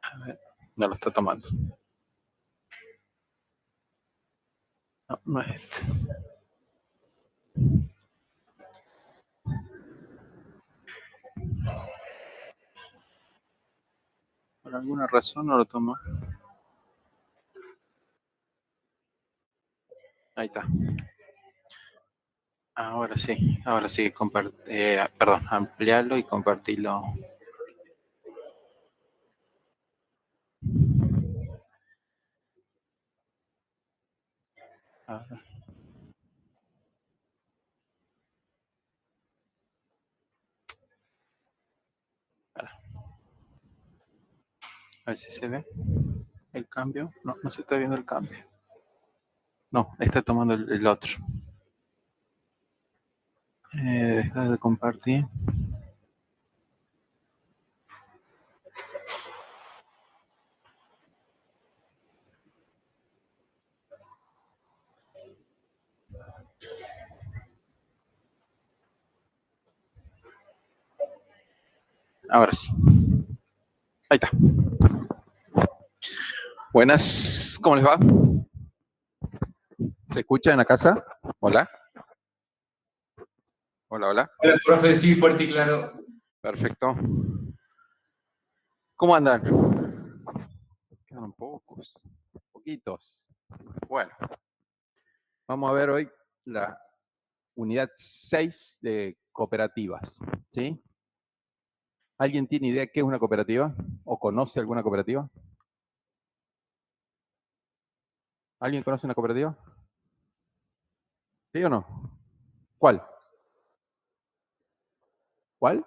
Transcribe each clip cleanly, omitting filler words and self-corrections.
A ver, no lo está tomando. No, no es este. Por alguna razón no lo toma. Ahí está. Ahora sí, perdón, ampliarlo y compartirlo. A ver si se ve el cambio. No, no se está viendo el cambio. No, está tomando el otro. Dejar de compartir. Ahora sí. Ahí está. Buenas, ¿cómo les va? ¿Se escucha en la casa? Hola. Hola, hola. Hola, profe, sí, fuerte y claro. Perfecto. ¿Cómo andan? Quedan pocos, poquitos. Bueno, vamos a ver hoy la unidad 6 de cooperativas, ¿sí? ¿Alguien tiene idea qué es una cooperativa? ¿O conoce alguna cooperativa? ¿Alguien conoce una cooperativa? ¿Sí o no? ¿Cuál? ¿Cuál?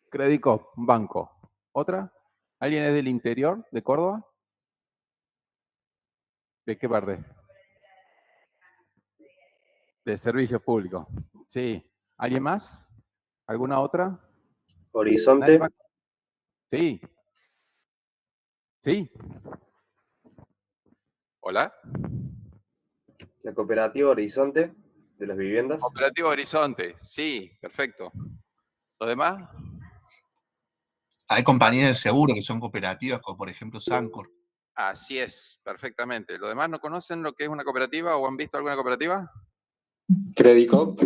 Credicop, un banco. ¿Otra? ¿Alguien es del interior de Córdoba? ¿De qué parte? De servicios públicos. Sí. ¿Alguien más? ¿Alguna otra? ¿Nadie Horizonte. más? Sí. Sí. ¿Hola? La cooperativa Horizonte de las viviendas. Cooperativo Horizonte. Sí, perfecto. ¿Los demás? Hay compañías de seguro que son cooperativas, como por ejemplo Sancor. Así es, perfectamente. ¿Los demás no conocen lo que es una cooperativa o han visto alguna cooperativa? Credicop.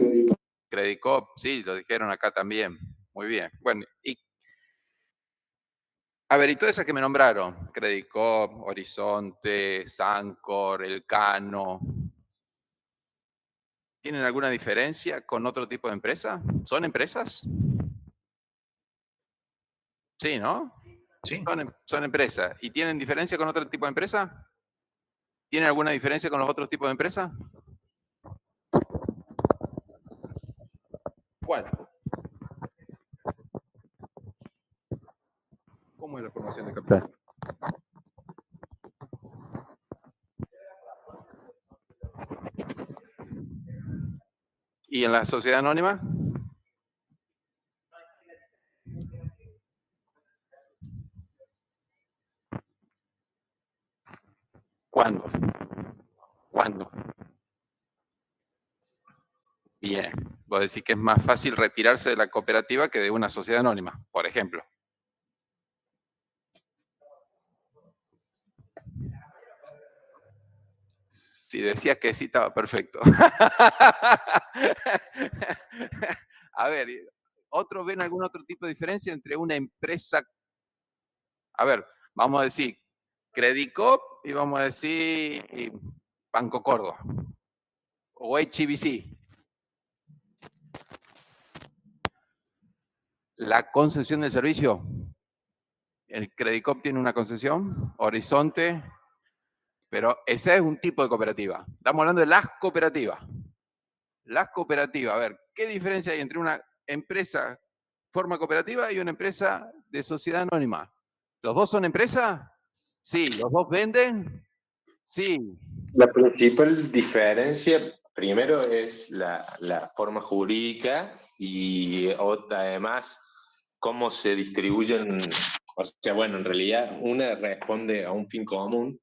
Credicop, sí, lo dijeron acá también. Muy bien. Bueno, y a ver, y todas esas que me nombraron, Credicop, Horizonte, Sancor, Elcano, ¿tienen alguna diferencia con otro tipo de empresa? ¿Son empresas? Sí, ¿no? Sí. Son empresas. ¿Y tienen diferencia con otro tipo de empresa? ¿Tienen alguna diferencia con los otros tipos de empresas? ¿Cuál? ¿Cómo es la formación de capital? ¿Y en la sociedad anónima? ¿Cuándo? ¿Cuándo? Bien. Vos decís que es más fácil retirarse de la cooperativa que de una sociedad anónima, por ejemplo. Si decías que sí, estaba perfecto. A ver, ¿otros ven algún otro tipo de diferencia entre una empresa? A ver, vamos a decir Credicop y vamos a decir Banco Córdoba o HBC. La concesión del servicio. El Credicop tiene una concesión, Horizonte, pero ese es un tipo de cooperativa. Estamos hablando de las cooperativas. Las cooperativas, a ver, ¿qué diferencia hay entre una empresa forma cooperativa y una empresa de sociedad anónima? ¿Los dos son empresas? Sí. ¿Los dos venden? Sí. La principal diferencia, primero, es la forma jurídica y además cómo se distribuyen. O sea, bueno, en realidad una responde a un fin común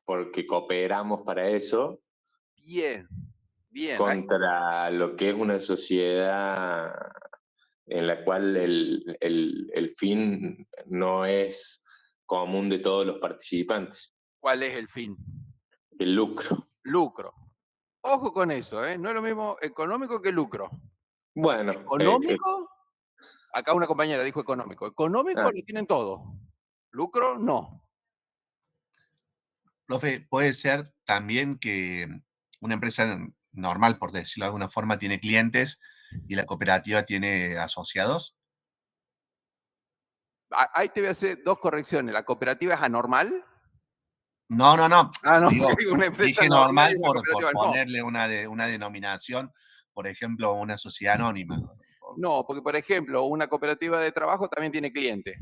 porque cooperamos para eso, Bien, bien. contra lo que es una sociedad en la cual el fin no es común de todos los participantes, ¿Cuál es el fin? el lucro. Lucro. Ojo con eso, ¿eh? No es lo mismo económico que lucro. Bueno, Económico, acá una compañera dijo económico. Económico Ah. lo tienen todo. Lucro, no. Profe, puede ser también que una empresa normal, por decirlo de alguna forma, tiene clientes y la cooperativa tiene asociados. Ahí te voy a hacer 2 correcciones. ¿La cooperativa es anormal? No, no, no. Ah, no, Digo, porque una empresa dije normal y normal una por cooperativa no. ponerle una denominación, por ejemplo, una sociedad anónima. No, porque por ejemplo, una cooperativa de trabajo también tiene clientes.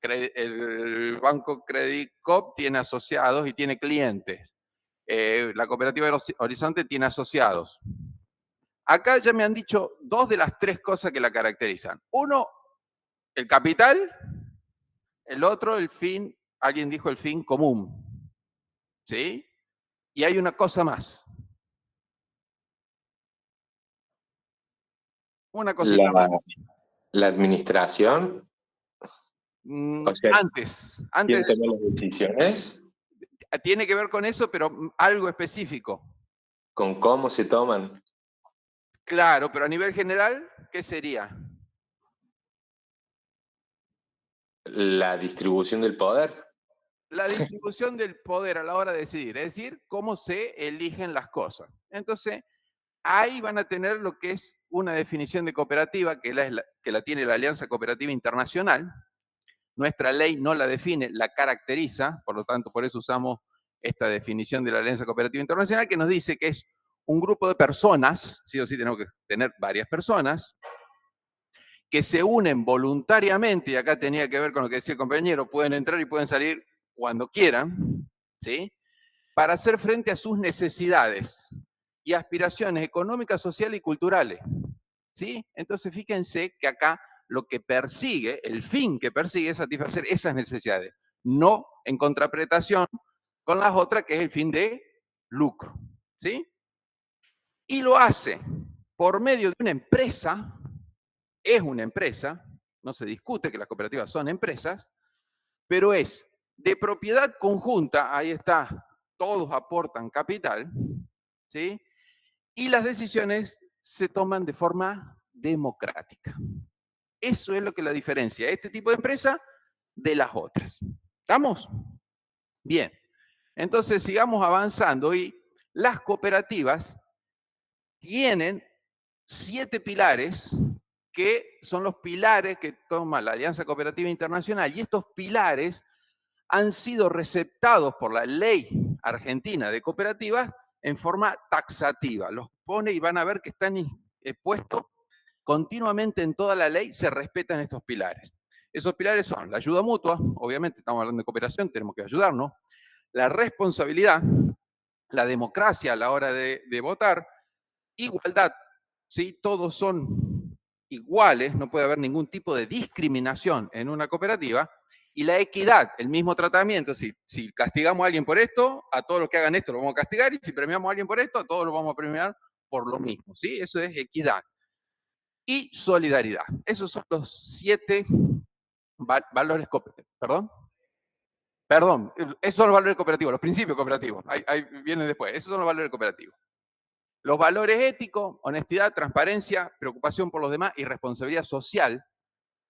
El banco Credit Coop tiene asociados y tiene clientes. La cooperativa Horizonte tiene asociados. Acá ya me han dicho 2 de las 3 cosas que la caracterizan. Uno, el capital. El otro, el fin. Alguien dijo el fin común. ¿Sí? Y hay una cosa más. Una cosita más. La administración, o sea, Antes ¿quién de toma eso. las decisiones? Tiene que ver con eso, pero algo específico. ¿Con cómo se toman? Claro, pero a nivel general, ¿qué sería? La distribución del poder. La distribución del poder a la hora de decidir, es decir, cómo se eligen las cosas. Entonces, ahí van a tener lo que es una definición de cooperativa, que la tiene la Alianza Cooperativa Internacional. Nuestra ley no la define, la caracteriza, por lo tanto, por eso usamos esta definición de la Alianza Cooperativa Internacional, que nos dice que es un grupo de personas, sí o sí tenemos que tener varias personas, que se unen voluntariamente, y acá tenía que ver con lo que decía el compañero, pueden entrar y pueden salir cuando quieran, ¿sí? Para hacer frente a sus necesidades y aspiraciones económicas, sociales y culturales, ¿sí? Entonces, fíjense que acá lo que persigue, el fin que persigue es satisfacer esas necesidades, no en contrapretación con las otras, que es el fin de lucro, ¿sí? Y lo hace por medio de una empresa, es una empresa, no se discute que las cooperativas son empresas, pero es de propiedad conjunta, ahí está, todos aportan capital, ¿sí? Y las decisiones se toman de forma democrática. Eso es lo que la diferencia, este tipo de empresa de las otras. ¿Estamos? Bien. Entonces, sigamos avanzando y las cooperativas tienen 7 pilares que son los pilares que toma la Alianza Cooperativa Internacional, y estos pilares han sido receptados por la ley argentina de cooperativas en forma taxativa. Los pone y van a ver que están puestos continuamente en toda la ley, se respetan estos pilares. Esos pilares son la ayuda mutua, obviamente estamos hablando de cooperación, tenemos que ayudarnos, la responsabilidad, la democracia a la hora de votar, igualdad, ¿sí? Todos son iguales, no puede haber ningún tipo de discriminación en una cooperativa, y la equidad, el mismo tratamiento. Si castigamos a alguien por esto, a todos los que hagan esto lo vamos a castigar, y si premiamos a alguien por esto, a todos los vamos a premiar por lo mismo, ¿sí? Eso es equidad. Y solidaridad. Esos son los 7 valores cooperativos. Perdón, esos son los valores cooperativos, los principios cooperativos. Ahí vienen después. Esos son los valores cooperativos. Los valores éticos, honestidad, transparencia, preocupación por los demás y responsabilidad social.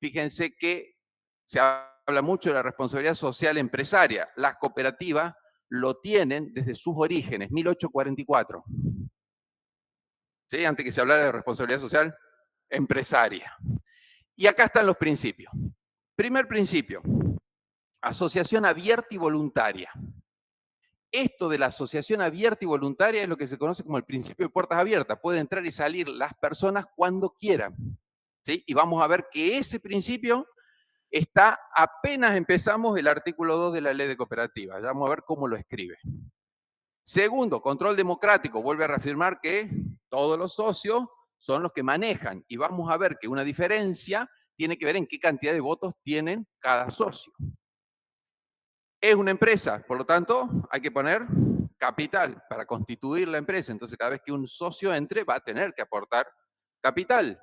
Fíjense que se habla mucho de la responsabilidad social empresaria. Las cooperativas lo tienen desde sus orígenes, 1844. ¿Sí? Antes que se hablara de responsabilidad social empresaria. Y acá están los principios. Primer principio, asociación abierta y voluntaria. Esto de la asociación abierta y voluntaria es lo que se conoce como el principio de puertas abiertas. Pueden entrar y salir las personas cuando quieran, ¿sí? Y vamos a ver que ese principio está, apenas empezamos el artículo 2 de la ley de cooperativas. Ya vamos a ver cómo lo escribe. Segundo, control democrático. Vuelve a reafirmar que todos los socios son los que manejan. Y vamos a ver que una diferencia tiene que ver en qué cantidad de votos tienen cada socio. Es una empresa, por lo tanto, hay que poner capital para constituir la empresa. Entonces, cada vez que un socio entre, va a tener que aportar capital.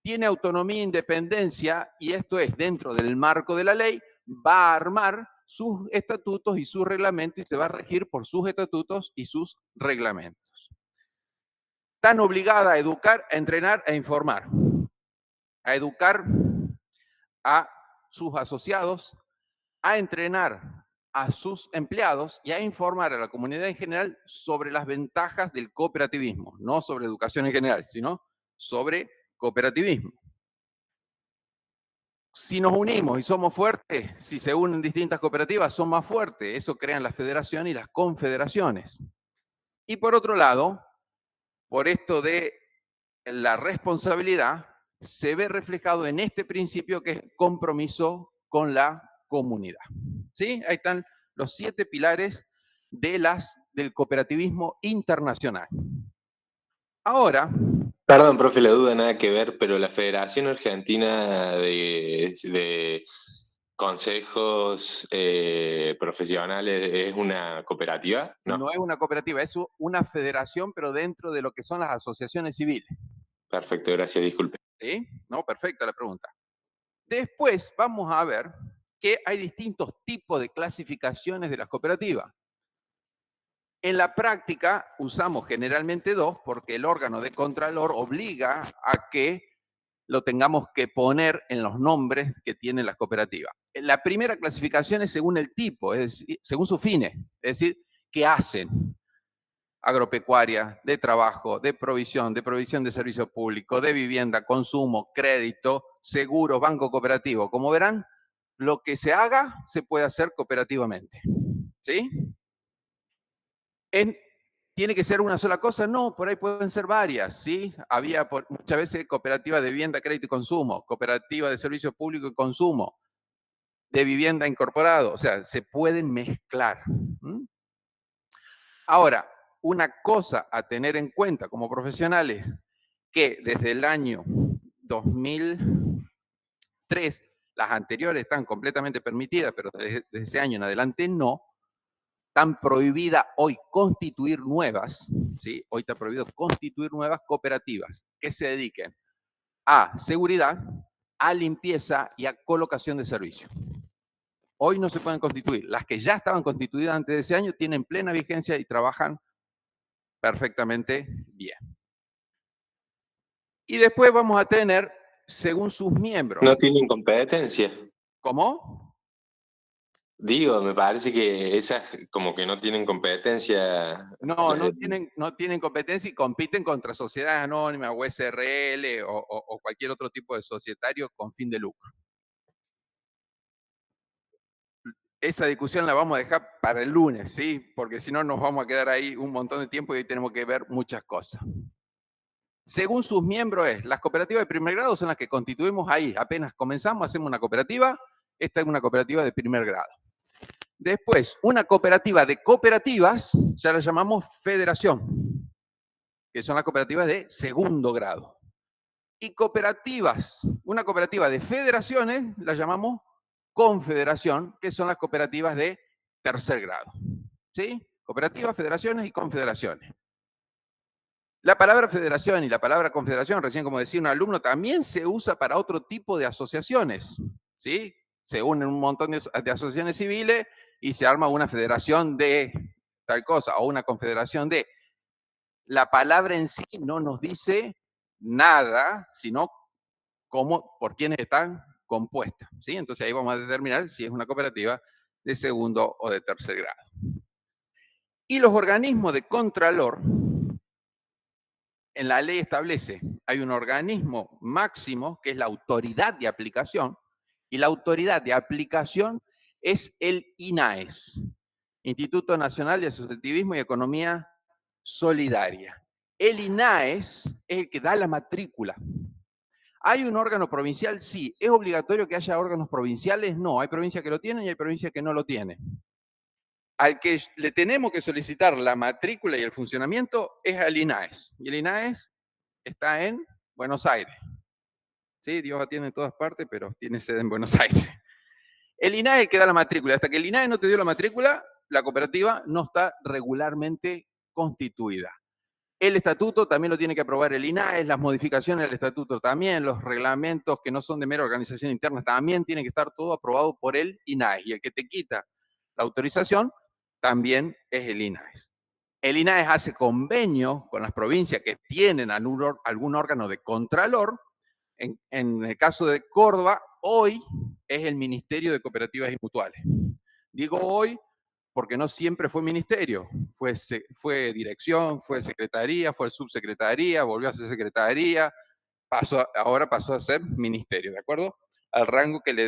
tiene autonomía e independencia, y esto es dentro del marco de la ley, va a armar sus estatutos y sus reglamentos y se va a regir por sus estatutos y sus reglamentos. Están obligadas a educar, a entrenar, a informar. A educar a sus asociados, a entrenar a sus empleados y a informar a la comunidad en general sobre las ventajas del cooperativismo, no sobre educación en general, sino sobre cooperativismo. Si nos unimos y somos fuertes, si se unen distintas cooperativas, son más fuertes. Eso crean las federaciones y las confederaciones. Y por otro lado, por esto de la responsabilidad, se ve reflejado en este principio que es compromiso con la comunidad. ¿Sí? Ahí están los 7 pilares del cooperativismo internacional. Ahora... Perdón, profe, la duda nada que ver, pero la Federación Argentina de Consejos Profesionales es una cooperativa, ¿no? No es una cooperativa, es una federación, pero dentro de lo que son las asociaciones civiles. Perfecto, gracias, disculpe. ¿Sí? No, perfecta la pregunta. Después vamos a ver que hay distintos tipos de clasificaciones de las cooperativas. En la práctica usamos generalmente 2 porque el órgano de contralor obliga a que lo tengamos que poner en los nombres que tienen las cooperativas. La primera clasificación es según el tipo, es decir, según sus fines, es decir, qué hacen. Agropecuaria, de trabajo, de provisión de servicio público, de vivienda, consumo, crédito, seguros, banco cooperativo. Como verán, lo que se haga se puede hacer cooperativamente. ¿Sí? ¿Tiene que ser una sola cosa? No, por ahí pueden ser varias, ¿sí? Había muchas veces cooperativa de vivienda, crédito y consumo, cooperativa de servicio público y consumo, de vivienda incorporado, o sea, se pueden mezclar. Ahora, una cosa a tener en cuenta como profesionales, que desde el año 2003, las anteriores están completamente permitidas, pero desde ese año en adelante no, están prohibidas hoy constituir nuevas, ¿sí? Hoy está prohibido constituir nuevas cooperativas que se dediquen a seguridad, a limpieza y a colocación de servicios. Hoy no se pueden constituir. Las que ya estaban constituidas antes de ese año tienen plena vigencia y trabajan perfectamente bien. Y después vamos a tener, según sus miembros. No tienen competencia. ¿Cómo? Digo, me parece que esas como que no tienen competencia. No tienen competencia y compiten contra sociedades anónimas o SRL o cualquier otro tipo de societario con fin de lucro. Esa discusión la vamos a dejar para el lunes, ¿sí? Porque si no nos vamos a quedar ahí un montón de tiempo y ahí tenemos que ver muchas cosas. Según sus miembros las cooperativas de primer grado son las que constituimos ahí. Apenas comenzamos, hacemos una cooperativa. Esta es una cooperativa de primer grado. Después, una cooperativa de cooperativas, ya la llamamos federación, que son las cooperativas de segundo grado. Y cooperativas, una cooperativa de federaciones, la llamamos confederación, que son las cooperativas de tercer grado. ¿Sí? Cooperativas, federaciones y confederaciones. La palabra federación y la palabra confederación, recién como decía un alumno, también se usa para otro tipo de asociaciones. ¿Sí? Se unen un montón de asociaciones civiles y se arma una federación de tal cosa o una confederación de. La palabra en sí no nos dice nada, sino por quiénes están compuestas. ¿Sí? Entonces ahí vamos a determinar si es una cooperativa de segundo o de tercer grado. Y los organismos de contralor, en la ley establece, hay un organismo máximo que es la autoridad de aplicación, y la autoridad de aplicación es el INAES, Instituto Nacional de Asociativismo y Economía Solidaria. El INAES es el que da la matrícula. ¿Hay un órgano provincial? Sí. ¿Es obligatorio que haya órganos provinciales? No. Hay provincias que lo tienen y hay provincias que no lo tienen. Al que le tenemos que solicitar la matrícula y el funcionamiento es al INAES. Y el INAES está en Buenos Aires. Sí, Dios atiende en todas partes, pero tiene sede en Buenos Aires. El INAES es el que da la matrícula. Hasta que el INAES no te dio la matrícula, la cooperativa no está regularmente constituida. El estatuto también lo tiene que aprobar el INAES, las modificaciones del estatuto también, los reglamentos que no son de mera organización interna también tienen que estar todo aprobado por el INAES. Y el que te quita la autorización también es el INAES. El INAES hace convenio con las provincias que tienen algún órgano de contralor. En el caso de Córdoba, hoy es el Ministerio de Cooperativas y Mutuales. Digo hoy porque no siempre fue ministerio, fue dirección, fue secretaría, fue subsecretaría, volvió a ser secretaría, ahora pasó a ser ministerio, ¿de acuerdo? Al rango que le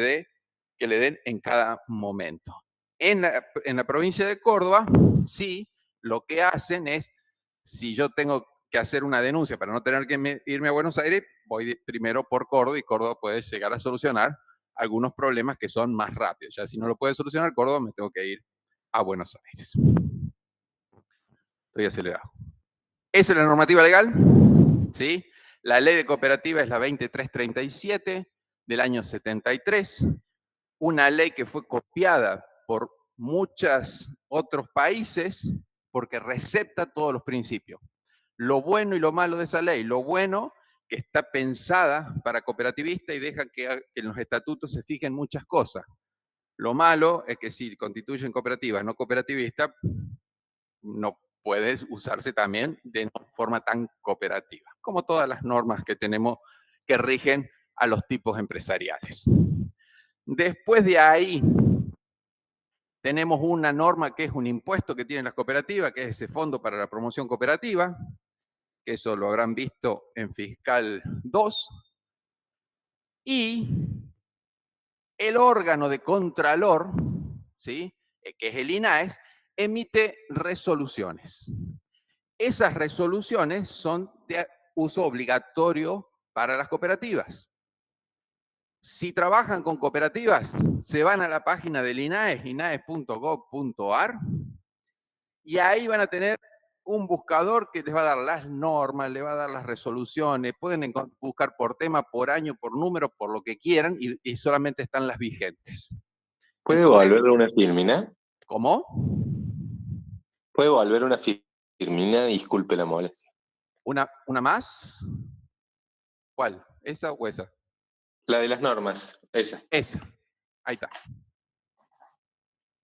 den en cada momento. En la provincia de Córdoba, sí, lo que hacen es, si yo tengo que hacer una denuncia para no tener que irme a Buenos Aires, voy primero por Córdoba y Córdoba puede llegar a solucionar algunos problemas que son más rápidos. Ya si no lo puede solucionar Córdoba, me tengo que ir a Buenos Aires. Estoy acelerado. Esa es la normativa legal, ¿sí? La ley de cooperativa es la 2337 del año 73, una ley que fue copiada por muchos otros países porque recepta todos los principios. Lo bueno y lo malo de esa ley. Lo bueno, que está pensada para cooperativistas y deja que en los estatutos se fijen muchas cosas. Lo malo es que si constituyen cooperativas no cooperativistas, no puede usarse también de forma tan cooperativa, como todas las normas que tenemos que rigen a los tipos empresariales. Después de ahí, tenemos una norma que es un impuesto que tienen las cooperativas, que es ese Fondo para la Promoción Cooperativa, que eso lo habrán visto en Fiscal 2. Y el órgano de contralor, ¿sí?, que es el INAES, emite resoluciones. Esas resoluciones son de uso obligatorio para las cooperativas. Si trabajan con cooperativas, se van a la página del INAES, inaes.gov.ar, y ahí van a tener un buscador que les va a dar las normas, les va a dar las resoluciones, pueden buscar por tema, por año, por número, por lo que quieran, y solamente están las vigentes. ¿Puede volver una filmina? ¿Cómo? ¿Puede volver una filmina? Disculpe la molestia. ¿Una más? ¿Cuál? ¿Esa o esa? La de las normas, esa. Esa. Ahí está.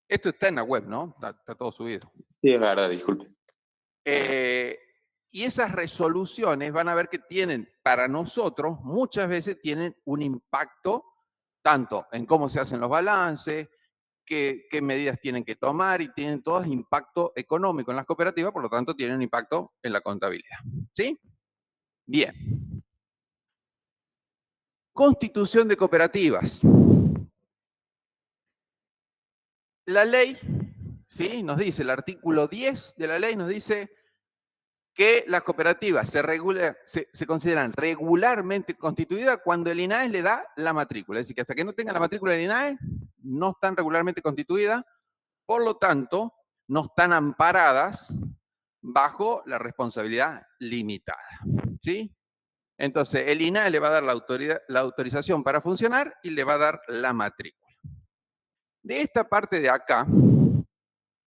Esto está en la web, ¿no? Está todo subido. Sí, es verdad, disculpe. Y esas resoluciones van a ver que tienen, para nosotros, muchas veces tienen un impacto tanto en cómo se hacen los balances, qué medidas tienen que tomar, y tienen todos impacto económico en las cooperativas, por lo tanto tienen un impacto en la contabilidad. ¿Sí? Bien. Constitución de cooperativas. La ley, ¿sí?, nos dice, el artículo 10 de la ley nos dice que las cooperativas se consideran regularmente constituidas cuando el INAES le da la matrícula. Es decir, que hasta que no tengan la matrícula del INAES, no están regularmente constituidas, por lo tanto, no están amparadas bajo la responsabilidad limitada. ¿Sí? Entonces, el INAES le va a dar la autorización para funcionar y le va a dar la matrícula. De esta parte de acá,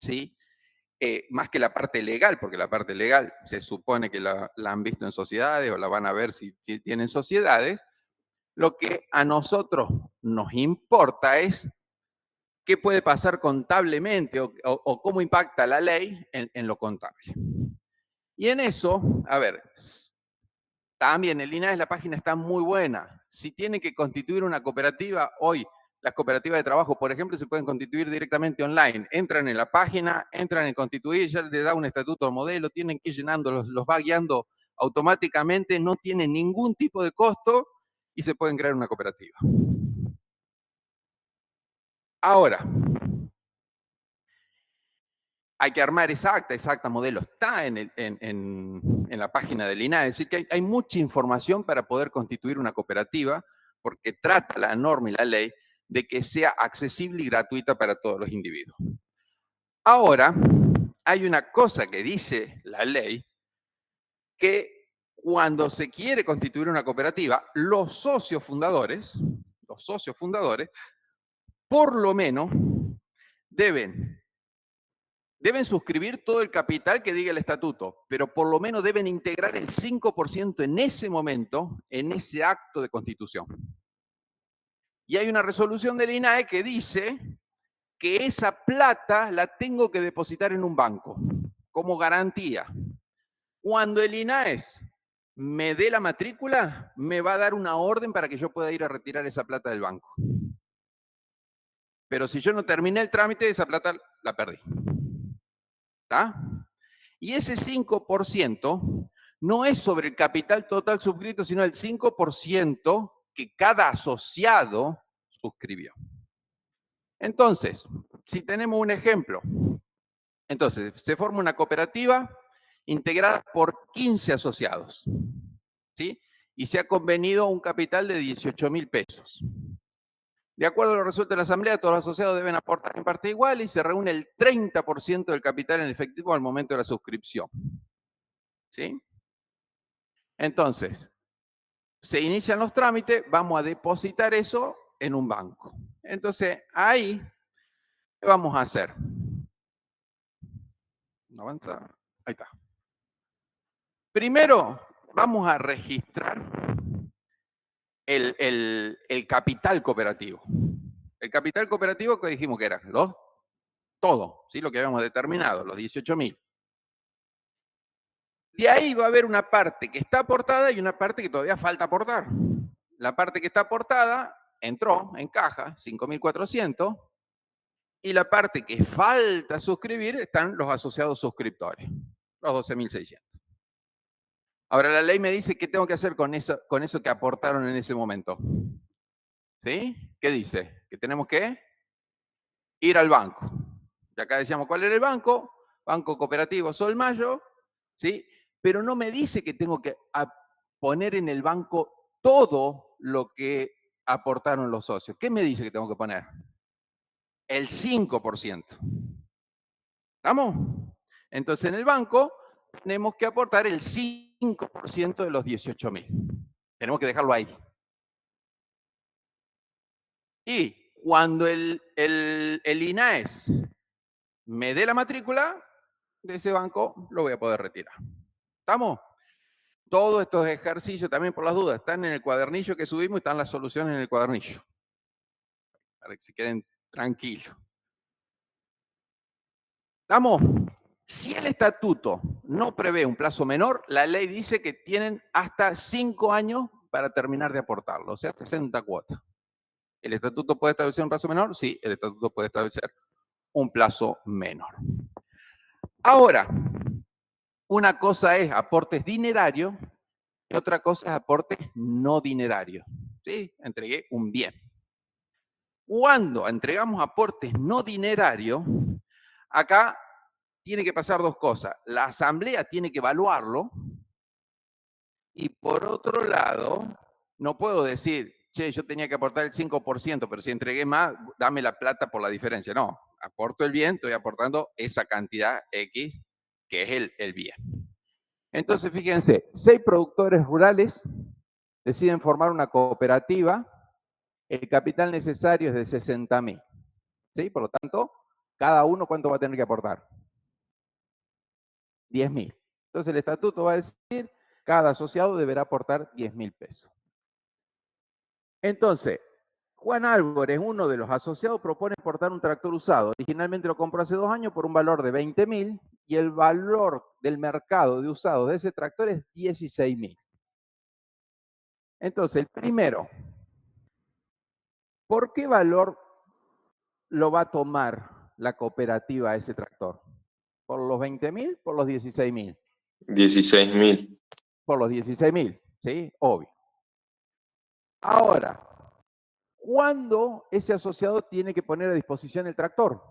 ¿sí?, más que la parte legal, porque la parte legal se supone que la han visto en sociedades o la van a ver si tienen sociedades, lo que a nosotros nos importa es qué puede pasar contablemente o cómo impacta la ley en lo contable. Y en eso, a ver, también el INAES, la página está muy buena. Si tiene que constituir una cooperativa hoy, las cooperativas de trabajo, por ejemplo, se pueden constituir directamente online. Entran en la página, entran en constituir, ya les da un estatuto modelo, tienen que ir llenando, los va guiando automáticamente, no tiene ningún tipo de costo y se pueden crear una cooperativa. Ahora, hay que armar esa acta modelo está en la página del INAES, es decir, que hay mucha información para poder constituir una cooperativa, porque trata la norma y la ley de que sea accesible y gratuita para todos los individuos. Ahora, hay una cosa que dice la ley, que cuando se quiere constituir una cooperativa, los socios fundadores, por lo menos, deben Deben suscribir todo el capital que diga el estatuto, pero por lo menos deben integrar el 5% en ese momento, en ese acto de constitución. Y hay una resolución del INAE que dice que esa plata la tengo que depositar en un banco, como garantía. Cuando el INAES me dé la matrícula, me va a dar una orden para que yo pueda ir a retirar esa plata del banco. Pero si yo no terminé el trámite, esa plata la perdí. ¿Está? Y ese 5% no es sobre el capital total suscrito, sino el 5% que cada asociado suscribió. Entonces, si tenemos un ejemplo, entonces se forma una cooperativa integrada por 15 asociados, ¿sí? Y se ha convenido un capital de 18.000 pesos. De acuerdo a lo resuelto en la asamblea, todos los asociados deben aportar en parte igual y se reúne el 30% del capital en efectivo al momento de la suscripción. ¿Sí? Entonces, se inician los trámites, vamos a depositar eso en un banco. Entonces, ahí, ¿qué vamos a hacer? No avanza. Ahí está. Primero, vamos a registrar el capital cooperativo. El capital cooperativo que dijimos que era todo, ¿sí? Lo que habíamos determinado, los 18.000. De ahí va a haber una parte que está aportada y una parte que todavía falta aportar. La parte que está aportada entró en caja, 5.400, y la parte que falta suscribir están los asociados suscriptores, los 12.600. Ahora la ley me dice qué tengo que hacer con eso que aportaron en ese momento. ¿Sí? ¿Qué dice? Que tenemos que ir al banco. Y acá decíamos cuál era el banco, Banco Cooperativo Sol Mayo, ¿sí? Pero no me dice que tengo que poner en el banco todo lo que aportaron los socios. ¿Qué me dice que tengo que poner? El 5%. ¿Estamos? Entonces en el banco tenemos que aportar el 5% de los 18.000. Tenemos que dejarlo ahí. Y cuando el INAES me dé la matrícula de ese banco, lo voy a poder retirar. ¿Estamos? Todos estos ejercicios, también por las dudas, están en el cuadernillo que subimos y están las soluciones en el cuadernillo. Para que se queden tranquilos. ¿Estamos? Si el estatuto no prevé un plazo menor, la ley dice que tienen hasta 5 años para terminar de aportarlo, o sea, 60 cuotas. ¿El estatuto puede establecer un plazo menor? Sí, el estatuto puede establecer un plazo menor. Ahora, una cosa es aportes dinerarios y otra cosa es aportes no dinerarios. ¿Sí? Entregué un bien. Cuando entregamos aportes no dinerarios, acá tiene que pasar dos cosas. La asamblea tiene que evaluarlo y por otro lado, no puedo decir, che, yo tenía que aportar el 5%, pero si entregué más, dame la plata por la diferencia. No, aporto el bien, estoy aportando esa cantidad X, que es el bien. Entonces, fíjense, 6 productores rurales deciden formar una cooperativa, el capital necesario es de 60.000. ¿Sí? Por lo tanto, cada uno, ¿cuánto va a tener que aportar? 10.000. Entonces, el estatuto va a decir, cada asociado deberá aportar 10.000 pesos. Entonces, Juan Álvarez, uno de los asociados, propone aportar un tractor usado. Originalmente lo compró hace 2 años por un valor de 20.000 y el valor del mercado de usados de ese tractor es 16.000. Entonces, el primero, ¿por qué valor lo va a tomar la cooperativa ese tractor? ¿Por los 20.000? ¿Por los 16.000? 16.000. Por los 16.000, ¿sí? Obvio. Ahora, ¿cuándo ese asociado tiene que poner a disposición el tractor?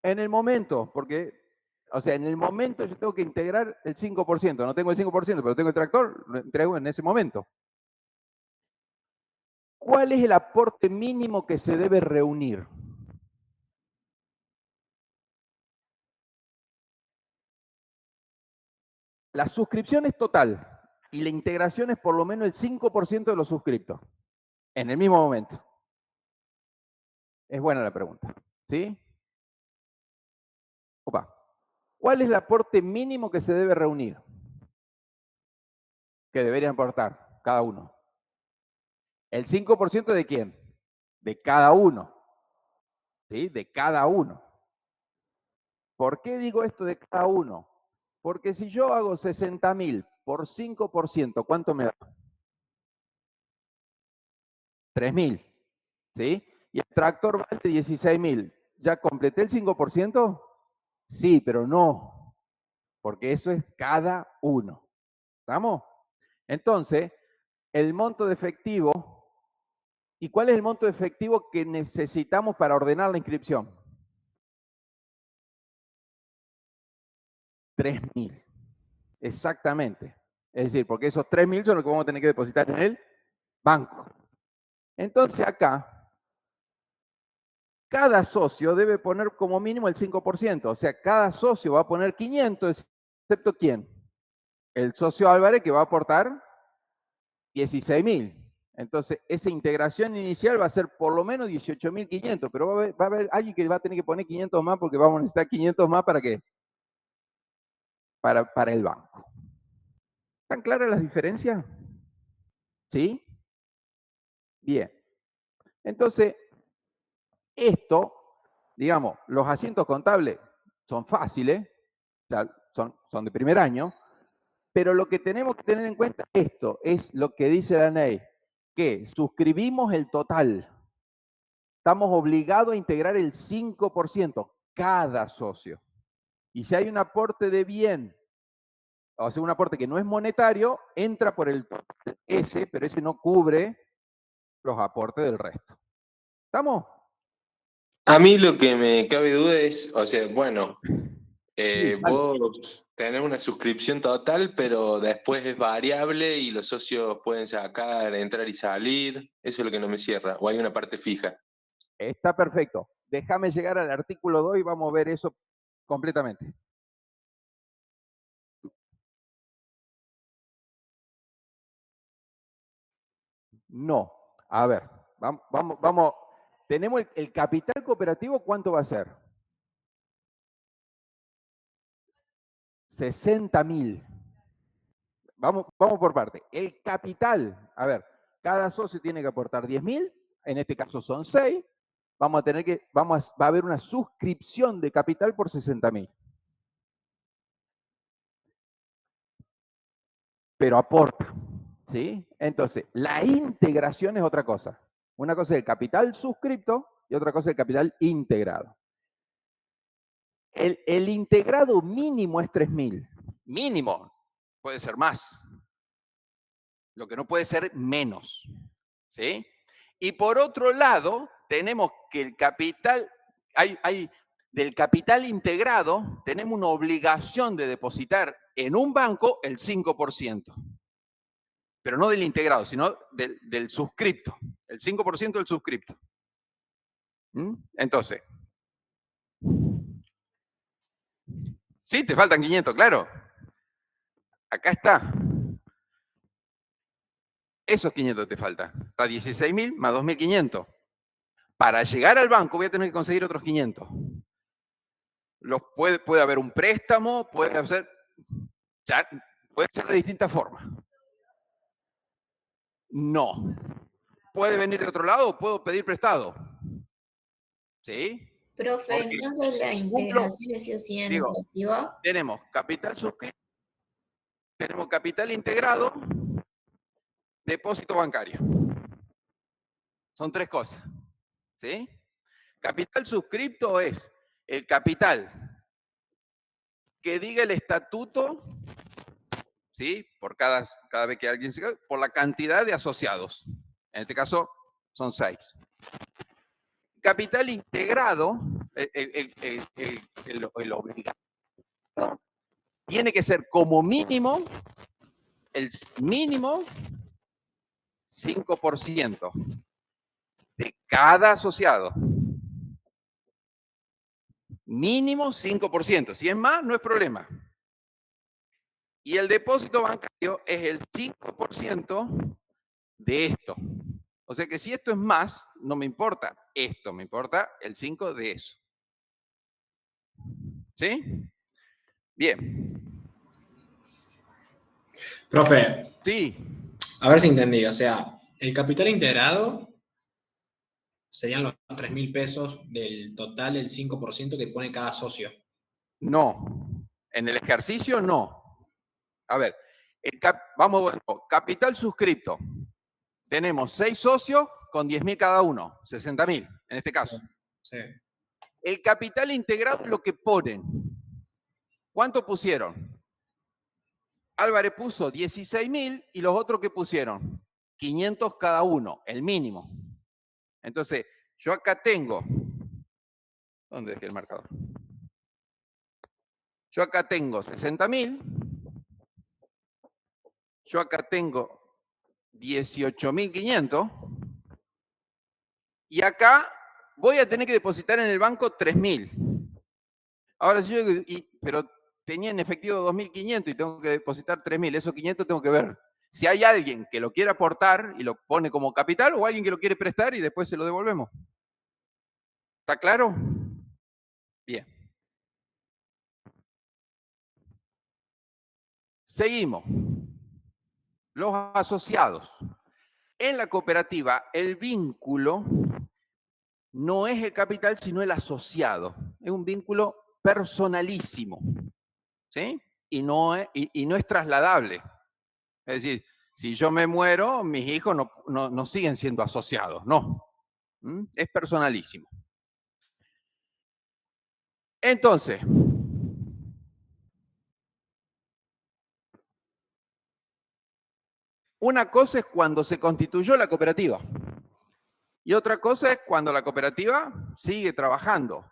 En el momento, porque, o sea, en el momento yo tengo que integrar el 5%. No tengo el 5%, pero tengo el tractor, lo entrego en ese momento. ¿Cuál es el aporte mínimo que se debe reunir? La suscripción es total y la integración es por lo menos el 5% de los suscriptos, en el mismo momento. Es buena la pregunta, ¿sí? Opa. ¿Cuál es el aporte mínimo que se debe reunir? Que deberían aportar cada uno. ¿El 5% de quién? De cada uno. ¿Sí? De cada uno. ¿Por qué digo esto de cada uno? Porque si yo hago 60.000 por 5%, ¿cuánto me da? 3.000. ¿Sí? Y el tractor vale 16.000. ¿Ya completé el 5%? Sí, pero no. Porque eso es cada uno. ¿Estamos? Entonces, el monto de efectivo. ¿Y cuál es el monto de efectivo que necesitamos para ordenar la inscripción? 3.000. Exactamente. Es decir, porque esos 3.000 son los que vamos a tener que depositar en el banco. Entonces acá, cada socio debe poner como mínimo el 5%. O sea, cada socio va a poner 500, excepto ¿quién? El socio Álvarez, que va a aportar 16.000. Entonces, esa integración inicial va a ser por lo menos 18.500, pero va a haber alguien que va a tener que poner 500 más porque vamos a necesitar 500 más ¿para qué? Para el banco. ¿Están claras las diferencias? ¿Sí? Bien. Entonces, esto, digamos, los asientos contables son fáciles, o sea, son de primer año, pero lo que tenemos que tener en cuenta esto es lo que dice la ley, que suscribimos el total. Estamos obligados a integrar el 5%, cada socio. Y si hay un aporte de bien, o sea, un aporte que no es monetario, entra por el total ese, pero ese no cubre los aportes del resto. ¿Estamos? A mí lo que me cabe duda es, o sea, bueno, Sí, dale. vos tenés una suscripción total, pero después es variable y los socios pueden sacar, entrar y salir. Eso es lo que no me cierra. O hay una parte fija. Está perfecto. Déjame llegar al artículo 2 y vamos a ver eso completamente. No. A ver, vamos. Tenemos el capital cooperativo, ¿cuánto va a ser? 60.000. Vamos por parte. El capital, a ver, cada socio tiene que aportar 10.000, en este caso son 6. Vamos a tener que, va a haber una suscripción de capital por 60.000. Pero aporta, ¿sí? Entonces, la integración es otra cosa. Una cosa es el capital suscripto y otra cosa es el capital integrado. El integrado mínimo es 3.000. Mínimo. Puede ser más. Lo que no puede ser menos. ¿Sí? Y por otro lado, tenemos que el capital, del capital integrado, tenemos una obligación de depositar en un banco el 5%. Pero no del integrado, sino del suscripto. El 5% del suscripto. Entonces, sí, te faltan 500, claro. Acá está. Esos 500 te faltan. Está 16.000 más 2.500. Para llegar al banco voy a tener que conseguir otros 500. Puede haber un préstamo, puede ser de distintas formas. No. ¿Puede venir de otro lado o puedo pedir prestado? ¿Sí? Profe, entonces la integración es sí o sí Digo, negativa. tenemos capital suscrito, tenemos capital integrado, depósito bancario. Son tres cosas. ¿Sí? Capital suscripto es el capital que diga el estatuto, ¿sí? Por cada vez que alguien se por la cantidad de asociados. En este caso, son 6. Capital integrado, el obligado, tiene que ser como mínimo, el mínimo 5% de cada asociado. Mínimo 5%. Si es más, no es problema. Y el depósito bancario es el 5% de esto. O sea que si esto es más, no me importa esto, me importa el 5 de eso. ¿Sí? Bien. Profe, Sí. a ver si entendí. O sea, el capital integrado serían los 3.000 pesos del total del 5% que pone cada socio. No. En el ejercicio, no. A ver, vamos, bueno, capital suscripto. Tenemos 6 socios con 10.000 cada uno, 60.000 en este caso. Sí. El capital integrado es lo que ponen. ¿Cuánto pusieron? Álvarez puso 16.000 y los otros que pusieron 500 cada uno, el mínimo. Entonces, yo acá tengo, ¿dónde dejé el marcador? Yo acá tengo 60.000, yo acá tengo 18.500 y acá voy a tener que depositar en el banco 3.000. Ahora, si yo digo, pero tenía en efectivo 2.500 y tengo que depositar 3.000, esos 500 tengo que ver si hay alguien que lo quiere aportar y lo pone como capital o alguien que lo quiere prestar y después se lo devolvemos. ¿Está claro? Bien. Seguimos. Los asociados. En la cooperativa, el vínculo no es el capital, sino el asociado. Es un vínculo personalísimo. ¿Sí? Y no es trasladable. Es decir, si yo me muero, mis hijos no siguen siendo asociados, no. Es personalísimo. Entonces, una cosa es cuando se constituyó la cooperativa y otra cosa es cuando la cooperativa sigue trabajando.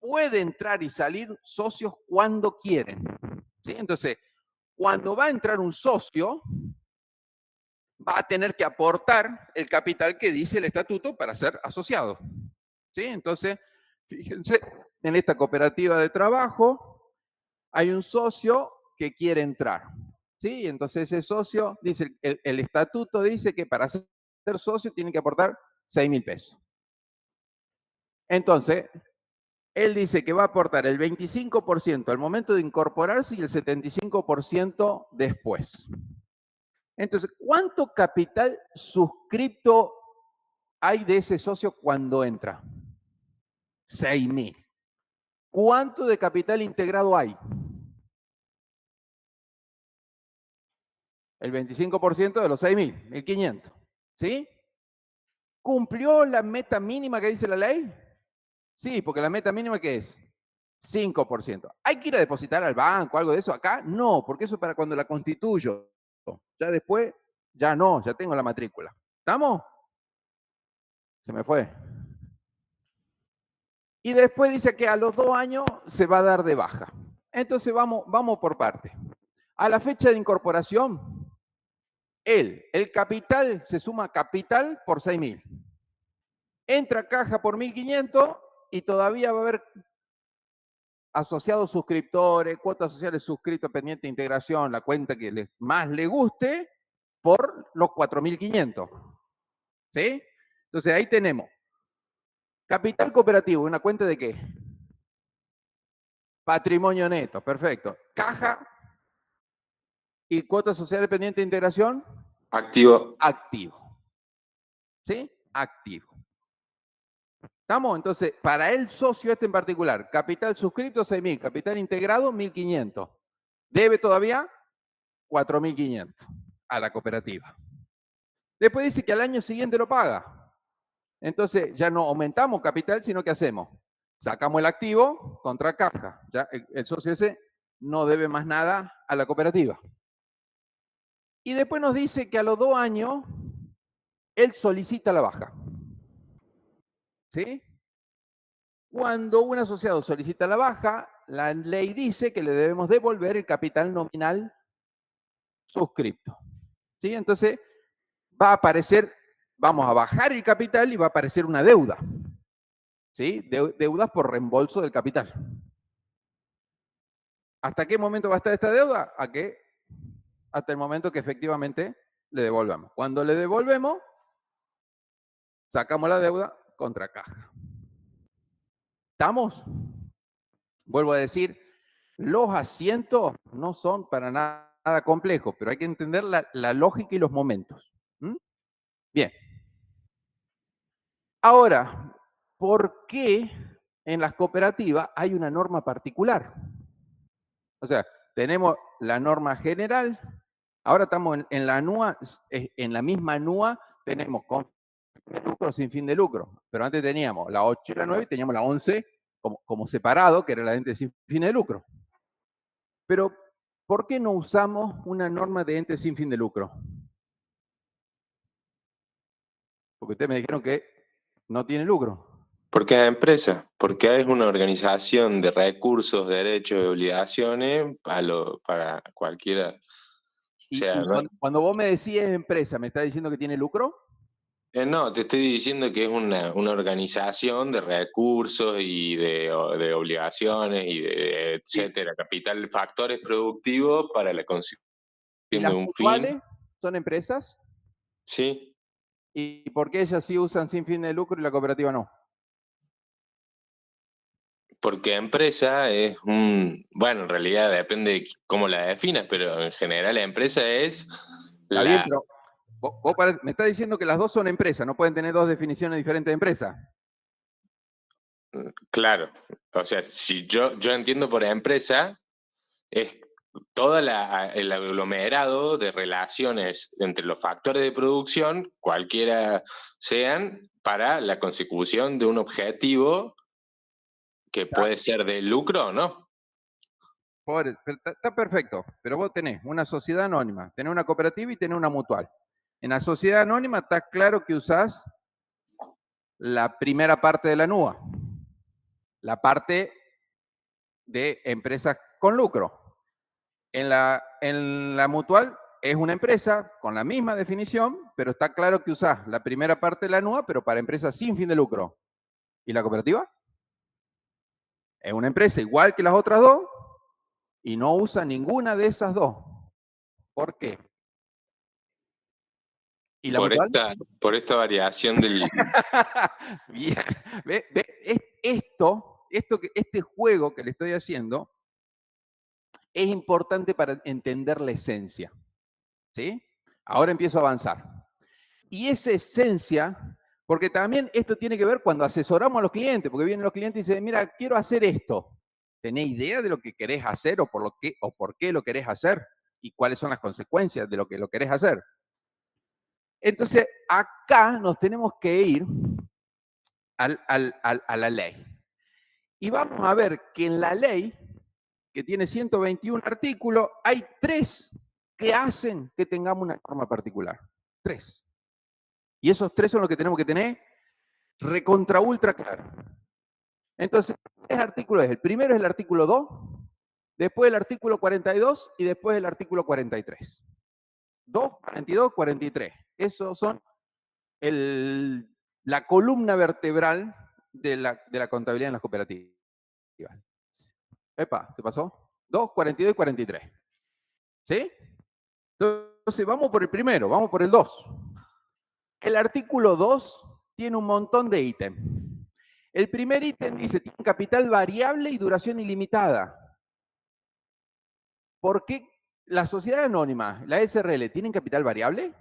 Puede entrar y salir socios cuando quieren. ¿Sí? Entonces, cuando va a entrar un socio, va a tener que aportar el capital que dice el estatuto para ser asociado. ¿Sí? Entonces, fíjense, en esta cooperativa de trabajo hay un socio que quiere entrar. ¿Sí? Entonces ese socio, dice, el estatuto dice que para ser socio tiene que aportar 6.000 pesos. Entonces, él dice que va a aportar el 25% al momento de incorporarse y el 75% después. Entonces, ¿cuánto capital suscripto hay de ese socio cuando entra? 6.000. ¿Cuánto de capital integrado hay? El 25% de los 6.000, 1.500. ¿Sí? ¿Cumplió la meta mínima que dice la ley? Sí, porque la meta mínima, ¿qué es? 5%. ¿Hay que ir a depositar al banco, algo de eso? Acá no, porque eso es para cuando la constituyo. Ya después, ya no, ya tengo la matrícula. ¿Estamos? Se me fue. Y después dice que a los 2 años se va a dar de baja. Entonces vamos por parte. A la fecha de incorporación, el capital se suma capital por 6.000. Entra caja por 1.500 y todavía va a haber asociados suscriptores, cuotas sociales suscritos pendiente de integración, la cuenta que más le guste, por los 4.500. ¿Sí? Entonces ahí tenemos capital cooperativo, ¿una cuenta de qué? Patrimonio neto, perfecto. Caja y cuotas sociales pendiente de integración. Activo. Activo. ¿Sí? Activo. ¿Estamos? Entonces, para el socio este en particular, capital suscrito 6.000, capital integrado 1.500. Debe todavía 4.500 a la cooperativa. Después dice que al año siguiente lo paga. Entonces, ya no aumentamos capital, sino que hacemos. Sacamos el activo contra caja. Ya el socio ese no debe más nada a la cooperativa. Y después nos dice que a los 2 años él solicita la baja. ¿Sí? Cuando un asociado solicita la baja, la ley dice que le debemos devolver el capital nominal suscripto. ¿Sí? Entonces, va a aparecer, vamos a bajar el capital y va a aparecer una deuda. ¿Sí? Deudas por reembolso del capital. ¿Hasta qué momento va a estar esta deuda? Hasta el momento que efectivamente le devolvamos. Cuando le devolvemos, sacamos la deuda contra caja. ¿Estamos? Vuelvo a decir, los asientos no son para nada complejos, pero hay que entender la lógica y los momentos. ¿Mm? Bien. Ahora, ¿por qué en las cooperativas hay una norma particular? O sea, tenemos la norma general, ahora estamos en la NUA, en la misma NUA tenemos con fin de lucro, sin fin de lucro, pero antes teníamos la 8 y la 9 y teníamos la 11 como separado, que era la de ente sin fin de lucro. Pero, ¿por qué no usamos una norma de ente sin fin de lucro? Porque ustedes me dijeron que no tiene lucro. Porque es empresa, porque es una organización de recursos, derechos y obligaciones para cualquiera. O sea, Y cuando vos me decís empresa, ¿me estás diciendo que tiene lucro? no, te estoy diciendo que es una organización de recursos y de obligaciones y de Sí. etcétera, capital, factores productivos para la consecución ¿Y de las un fin. mutuales son empresas? Sí, ¿Y por qué ellas sí usan sin fin de lucro y la cooperativa no? porque empresa es bueno, en realidad depende de cómo la definas, pero en general la empresa es Está bien, pero vos me estás diciendo que las dos son empresas, no pueden tener dos definiciones diferentes de empresa. Claro, o sea, si yo entiendo por empresa, es todo el aglomerado de relaciones entre los factores de producción, cualquiera sean, para la consecución de un objetivo que puede ser de lucro o no. Está perfecto, pero vos tenés una sociedad anónima, tenés una cooperativa y tenés una mutual. En la sociedad anónima está claro que usás la primera parte de la NUA, la parte de empresas con lucro. En la mutual es una empresa con la misma definición, pero está claro que usás la primera parte de la NUA, pero para empresas sin fin de lucro. ¿Y la cooperativa? Es una empresa igual que las otras dos y no usa ninguna de esas dos. ¿Por qué? ¿Y la mutual? Por esta variación del... Bien. Este juego que le estoy haciendo es importante para entender la esencia. ¿Sí? Ahora empiezo a avanzar. Y esa esencia, porque también esto tiene que ver cuando asesoramos a los clientes, porque vienen los clientes y dicen, mira, quiero hacer esto. ¿Tenés idea de lo que querés hacer o por qué lo querés hacer? ¿Y cuáles son las consecuencias de lo que lo querés hacer? Entonces, acá nos tenemos que ir a la ley. Y vamos a ver que en la ley, que tiene 121 artículos, hay 3 que hacen que tengamos una norma particular. 3. Y esos 3 son los que tenemos que tener recontra ultra claro. Entonces, ¿qué artículo es? El primero es el artículo 2, después el artículo 42 y después el artículo 43. 2, 42, 43. Esos son la columna vertebral de la contabilidad en las cooperativas. Epa, ¿se pasó? 2, 42 y 43. ¿Sí? Entonces, vamos por el primero, vamos por el 2. El artículo 2 tiene un montón de ítems. El primer ítem dice, tiene capital variable y duración ilimitada. ¿Por qué la sociedad anónima, la SRL, tienen capital variable?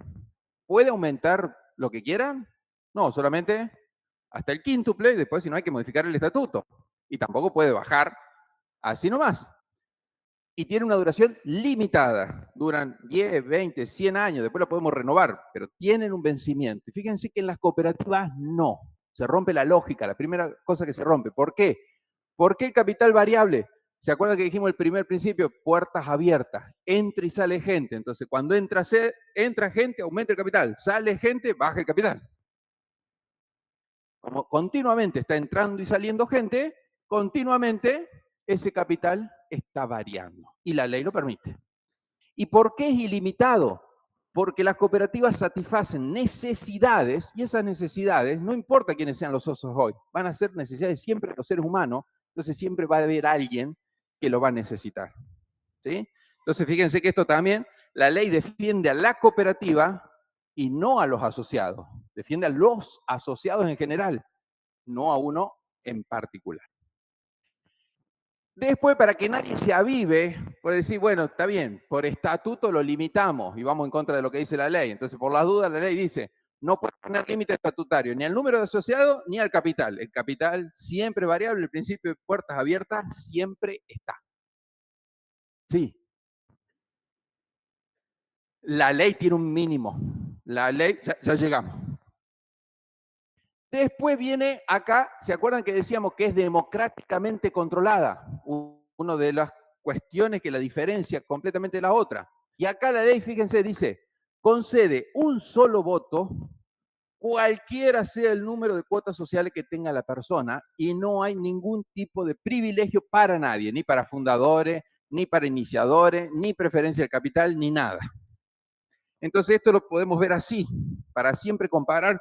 ¿Puede aumentar lo que quieran? No, solamente hasta el quíntuple, después si no hay que modificar el estatuto. Y tampoco puede bajar así nomás. Y tiene una duración limitada. Duran 10, 20, 100 años, después lo podemos renovar, pero tienen un vencimiento. Y fíjense que en las cooperativas no. Se rompe la lógica, la primera cosa que se rompe. ¿Por qué? ¿Por qué el capital variable? ¿Se acuerdan que dijimos el primer principio? Puertas abiertas. Entra y sale gente. Entonces, cuando entra gente, aumenta el capital. Sale gente, baja el capital. Como continuamente está entrando y saliendo gente, continuamente ese capital está variando. Y la ley lo permite. ¿Y por qué es ilimitado? Porque las cooperativas satisfacen necesidades, y esas necesidades, no importa quiénes sean los socios hoy, van a ser necesidades siempre de los seres humanos, entonces siempre va a haber alguien que lo va a necesitar. ¿Sí? Entonces fíjense que esto también, la ley defiende a la cooperativa y no a los asociados, defiende a los asociados en general, no a uno en particular. Después, para que nadie se avive, puede decir, bueno, está bien, por estatuto lo limitamos y vamos en contra de lo que dice la ley. Entonces, por las dudas, la ley dice, no puede tener límite estatutario ni al número de asociados ni al capital. El capital siempre variable, el principio de puertas abiertas siempre está. Sí. La ley tiene un mínimo. La ley, ya llegamos. Después viene acá, ¿se acuerdan que decíamos que es democráticamente controlada? Una de las cuestiones que la diferencia completamente de la otra. Y acá la ley, fíjense, dice, concede un solo voto, cualquiera sea el número de cuotas sociales que tenga la persona, y no hay ningún tipo de privilegio para nadie, ni para fundadores, ni para iniciadores, ni preferencia del capital, ni nada. Entonces esto lo podemos ver así, para siempre comparar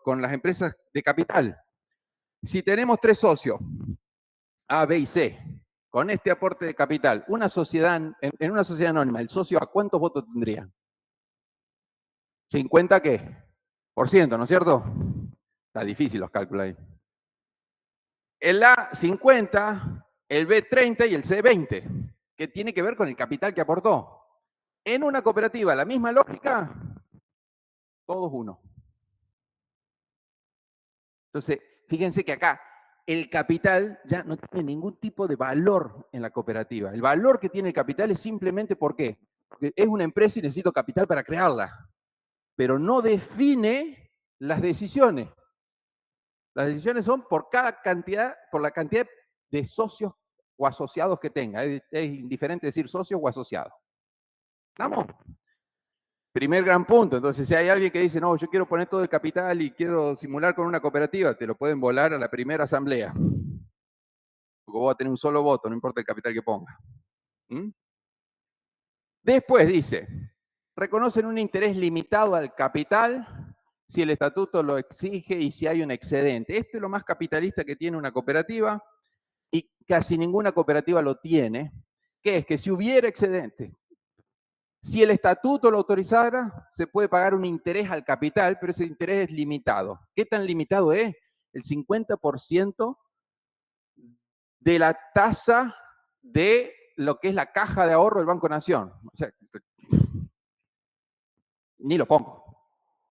con las empresas de capital. Si tenemos 3 socios, A, B y C, con este aporte de capital, una sociedad, en una sociedad anónima, el socio ¿a cuántos votos tendría? 50 ¿qué? Por ciento, ¿no es cierto? Está difícil los cálculos ahí. El A 50, el B 30 y el C 20, que tiene que ver con el capital que aportó. En una cooperativa, la misma lógica, todos uno. Entonces, fíjense que acá el capital ya no tiene ningún tipo de valor en la cooperativa. El valor que tiene el capital es simplemente ¿por qué? Porque es una empresa y necesito capital para crearla, pero no define las decisiones. Las decisiones son por la cantidad de socios o asociados que tenga. Es indiferente decir socios o asociados. ¿Estamos? Primer gran punto. Entonces, si hay alguien que dice, no, yo quiero poner todo el capital y quiero simular con una cooperativa, te lo pueden volar a la primera asamblea. Porque vos vas a tener un solo voto, no importa el capital que ponga. ¿Mm? Después dice, reconocen un interés limitado al capital si el estatuto lo exige y si hay un excedente. Esto es lo más capitalista que tiene una cooperativa y casi ninguna cooperativa lo tiene, que es que si hubiera excedente, si el estatuto lo autorizara, se puede pagar un interés al capital, pero ese interés es limitado. ¿Qué tan limitado es? El 50% de la tasa de lo que es la caja de ahorro del Banco Nación. O sea, ni lo pongo.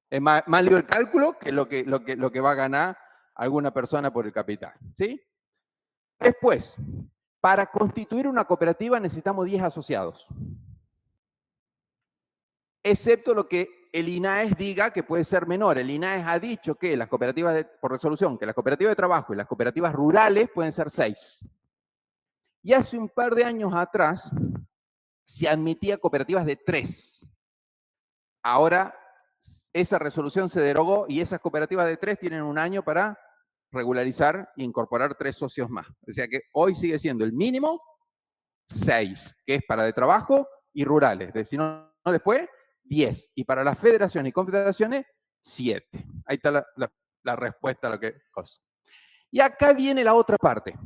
Es más lío el cálculo que lo que va a ganar alguna persona por el capital. ¿Sí? Después, para constituir una cooperativa necesitamos 10 asociados. Excepto lo que el INAES diga que puede ser menor. El INAES ha dicho que las cooperativas, por resolución, que las cooperativas de trabajo y las cooperativas rurales pueden ser 6. Y hace un par de años atrás se admitía cooperativas de 3. Ahora esa resolución se derogó y esas cooperativas de 3 tienen un año para regularizar e incorporar 3 socios más. O sea que hoy sigue siendo el mínimo 6, que es para de trabajo y rurales. Si no, después 10. Y para las federaciones y confederaciones, 7. Ahí está la respuesta a lo que cosa. Y acá viene la otra parte.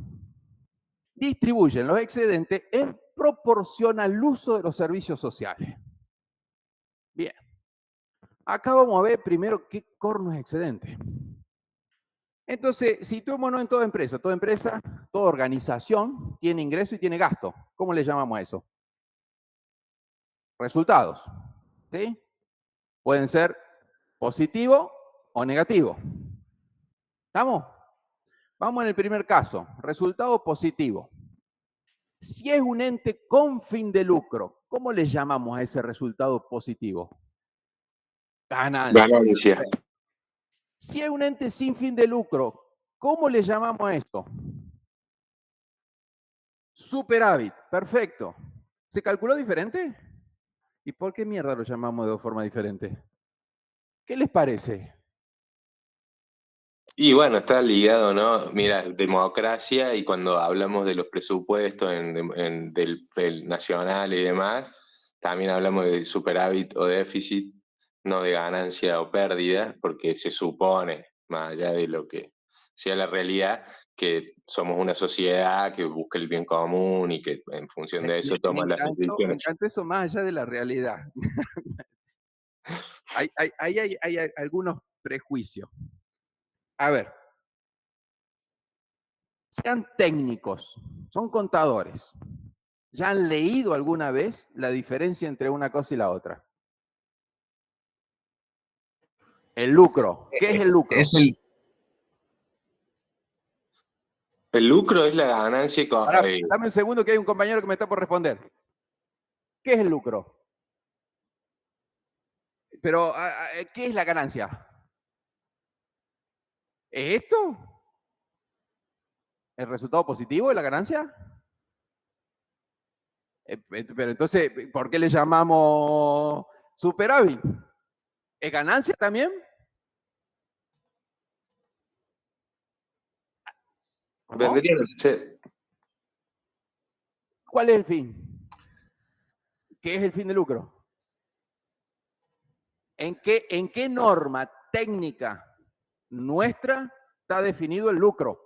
Distribuyen los excedentes en proporción al uso de los servicios sociales. Bien. Acá vamos a ver primero qué corno es excedente. Entonces, situémonos en toda empresa, toda organización tiene ingreso y tiene gasto. ¿Cómo le llamamos a eso? Resultados. ¿Sí? Pueden ser positivo o negativo. ¿Estamos? Vamos en el primer caso, resultado positivo. Si es un ente con fin de lucro, ¿cómo le llamamos a ese resultado positivo? Ganancia. Ganancia. Si es un ente sin fin de lucro, ¿cómo le llamamos a esto? Superávit. Perfecto. ¿Se calculó diferente? ¿Y por qué mierda lo llamamos de forma diferente? ¿Qué les parece? Y bueno, está ligado, ¿no? Mira, democracia y cuando hablamos de los presupuestos del nacional y demás, también hablamos de superávit o déficit, no de ganancia o pérdida, porque se supone, más allá de lo que sea la realidad, que somos una sociedad que busca el bien común y que en función de eso toma las Me decisiones. encantó eso más allá de la realidad. hay algunos prejuicios. A ver, sean técnicos, son contadores. ¿Ya han leído alguna vez la diferencia entre una cosa y la otra? El lucro. ¿Qué es el lucro? El lucro es la ganancia. Pará, dame un segundo que hay un compañero que me está por responder. ¿Qué es el lucro? Pero, ¿qué es la ganancia? ¿Es esto? ¿El resultado positivo de la ganancia? Pero entonces, ¿por qué le llamamos superávit? ¿Es ganancia también? ¿No? Vendría a ser. ¿Cuál es el fin? ¿Qué es el fin de lucro? ¿En qué norma técnica nuestra está definido el lucro?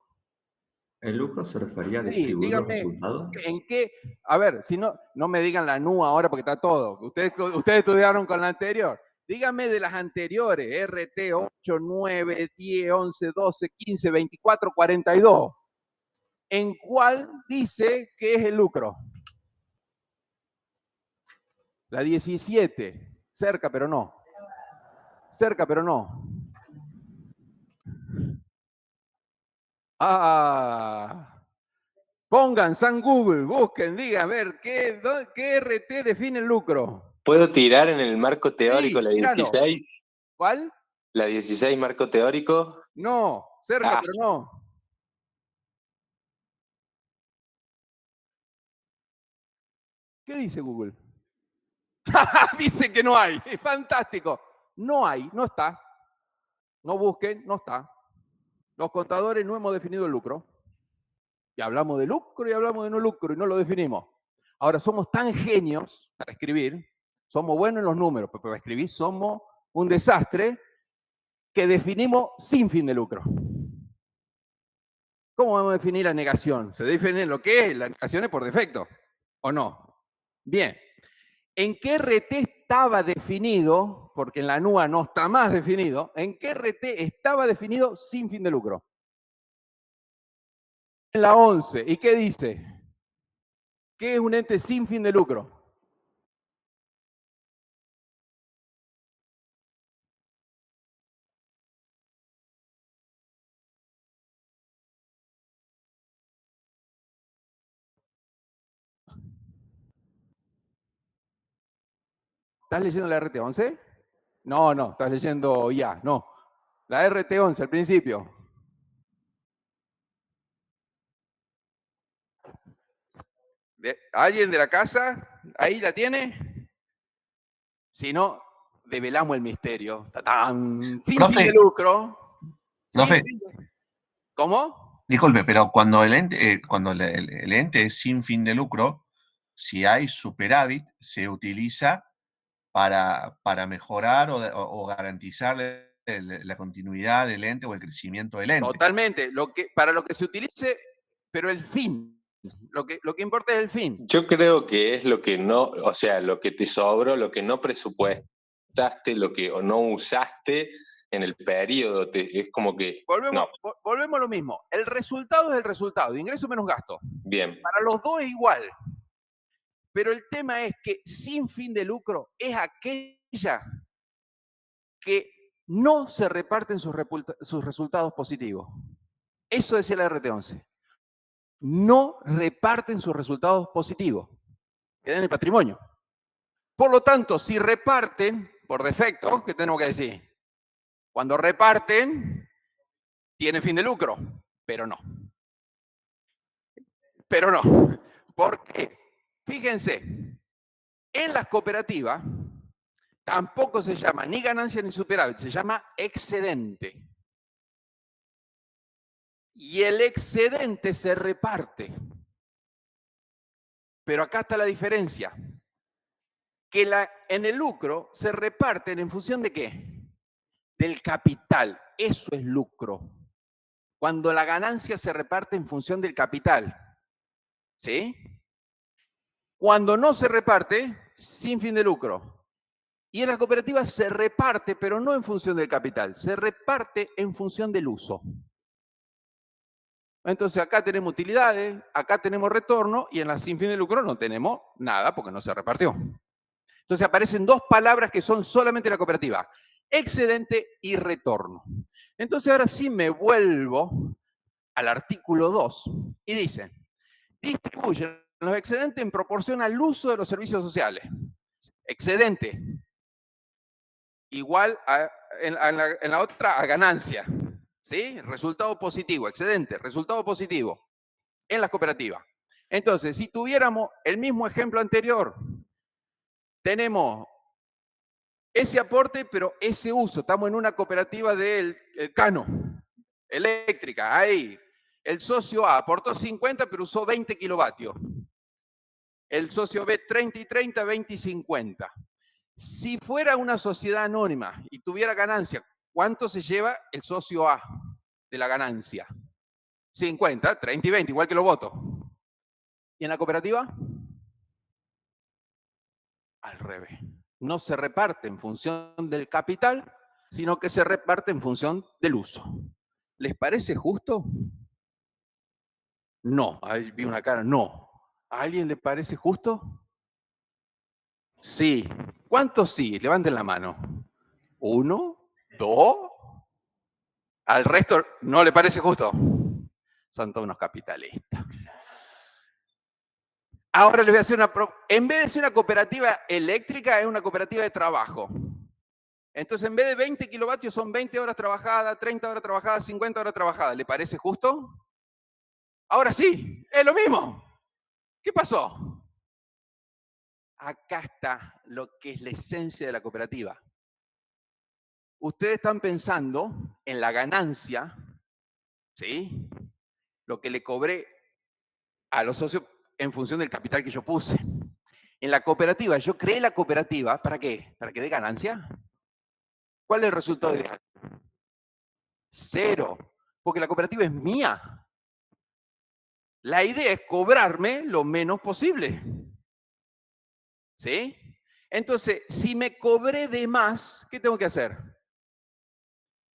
¿El lucro se refería a Sí, distribuir los díganme, resultados? ¿en qué? A ver, si no me digan la NU ahora porque está todo. Ustedes estudiaron con la anterior. Díganme de las anteriores, RT 8, 9, 10, 11, 12, 15, 24, 42. ¿En cuál dice que es el lucro? La 17. Cerca, pero no. Cerca, pero no. Pongan San Google, busquen, digan, a ver, ¿qué RT define el lucro? ¿Puedo tirar en el marco teórico Sí, la tíralo. 16? ¿Cuál? ¿La 16 marco teórico? No, cerca, pero no. ¿Qué dice Google? Dice que no hay. Es fantástico. No hay, no está. No busquen, no está. Los contadores no hemos definido el lucro. Y hablamos de lucro y hablamos de no lucro y no lo definimos. Ahora, somos tan genios para escribir, somos buenos en los números, pero para escribir somos un desastre que definimos sin fin de lucro. ¿Cómo vamos a definir la negación? ¿Se define lo que es? La negación es por defecto, ¿o no? Bien. ¿En qué RT estaba definido? Porque en la NUA no está más definido. ¿En qué RT estaba definido sin fin de lucro? En la 11. ¿Y qué dice? ¿Qué es un ente sin fin de lucro? ¿Estás leyendo la RT11? No, estás leyendo ya, no. La RT11 al principio. ¿Alguien de la casa? ¿Ahí la tiene? Si no, develamos el misterio. ¡Tatán! Sin fin de lucro. Profe, ¿Cómo? disculpe, pero cuando el ente es sin fin de lucro, si hay superávit, se utiliza para mejorar o garantizar la continuidad del ente o el crecimiento del ente. Totalmente. Para lo que se utilice, pero el fin. Lo que importa es el fin. Yo creo que es lo que no, o sea, lo que te sobró, lo que no presupuestaste, lo que no usaste en el periodo. Es como que. Volvemos a lo mismo. El resultado es el resultado. Ingreso menos gasto. Bien. Para los dos es igual. Pero el tema es que sin fin de lucro es aquella que no se reparten sus resultados positivos. Eso decía la RT11. No reparten sus resultados positivos. Quedan en el patrimonio. Por lo tanto, si reparten, por defecto, ¿qué tenemos que decir? Cuando reparten, tienen fin de lucro, pero no. Pero no. Porque, fíjense, en las cooperativas tampoco se llama ni ganancia ni superávit, se llama excedente. Y el excedente se reparte. Pero acá está la diferencia. Que en el lucro se reparten en función de ¿qué? Del capital. Eso es lucro. Cuando la ganancia se reparte en función del capital. ¿Sí? Cuando no se reparte, sin fin de lucro. Y en la cooperativa se reparte, pero no en función del capital, se reparte en función del uso. Entonces acá tenemos utilidades, acá tenemos retorno y en la sin fin de lucro no tenemos nada porque no se repartió. Entonces aparecen dos palabras que son solamente la cooperativa: excedente y retorno. Entonces ahora sí me vuelvo al artículo 2 y dice: distribuyen los excedentes en proporción al uso de los servicios sociales. Excedente igual en la otra a ganancia. ¿Sí? Resultado positivo, excedente, resultado positivo en las cooperativas. Entonces, si tuviéramos el mismo ejemplo anterior, tenemos ese aporte, pero ese uso. Estamos en una cooperativa del Cano, eléctrica, ahí. El socio A aportó 50, pero usó 20 kilovatios. El socio B 30 y 30, 20 y 50. Si fuera una sociedad anónima y tuviera ganancia, ¿cuánto se lleva el socio A de la ganancia? 50, 30 y 20, igual que los votos. ¿Y en la cooperativa? Al revés. No se reparte en función del capital, sino que se reparte en función del uso. ¿Les parece justo? No. Ahí vi una cara, no. ¿A alguien le parece justo? Sí. ¿Cuántos sí? Levanten la mano. 1, 2. Al resto no le parece justo. Son todos unos capitalistas. Ahora les voy a hacer en vez de ser una cooperativa eléctrica, es una cooperativa de trabajo. Entonces, en vez de 20 kilovatios, son 20 horas trabajadas, 30 horas trabajadas, 50 horas trabajadas. ¿Le parece justo? Ahora sí, es lo mismo. ¿Qué pasó? Acá está lo que es la esencia de la cooperativa. Ustedes están pensando en la ganancia, ¿sí? Lo que le cobré a los socios en función del capital que yo puse. En la cooperativa, yo creé la cooperativa, ¿para qué? ¿Para que dé ganancia? ¿Cuál es el resultado ideal? 0, porque la cooperativa es mía. La idea es cobrarme lo menos posible. ¿Sí? Entonces, si me cobré de más, ¿qué tengo que hacer?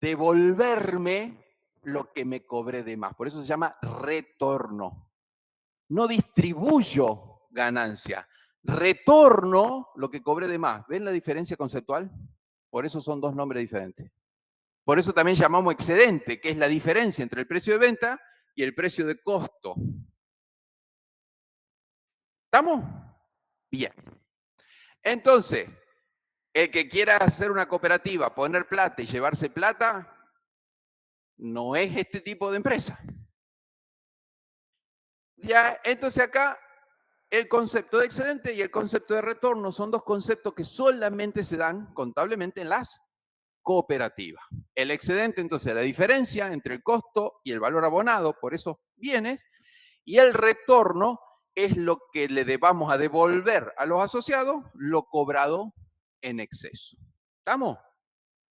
Devolverme lo que me cobré de más. Por eso se llama retorno. No distribuyo ganancia. Retorno lo que cobré de más. ¿Ven la diferencia conceptual? Por eso son dos nombres diferentes. Por eso también llamamos excedente, que es la diferencia entre el precio de venta y el precio de costo. ¿Estamos? Bien. Entonces, el que quiera hacer una cooperativa, poner plata y llevarse plata, no es este tipo de empresa. Ya, entonces acá el concepto de excedente y el concepto de retorno son dos conceptos que solamente se dan contablemente en las cooperativas. El excedente, entonces, es la diferencia entre el costo y el valor abonado por esos bienes, y el retorno es lo que le debamos a devolver a los asociados lo cobrado en exceso. ¿Estamos?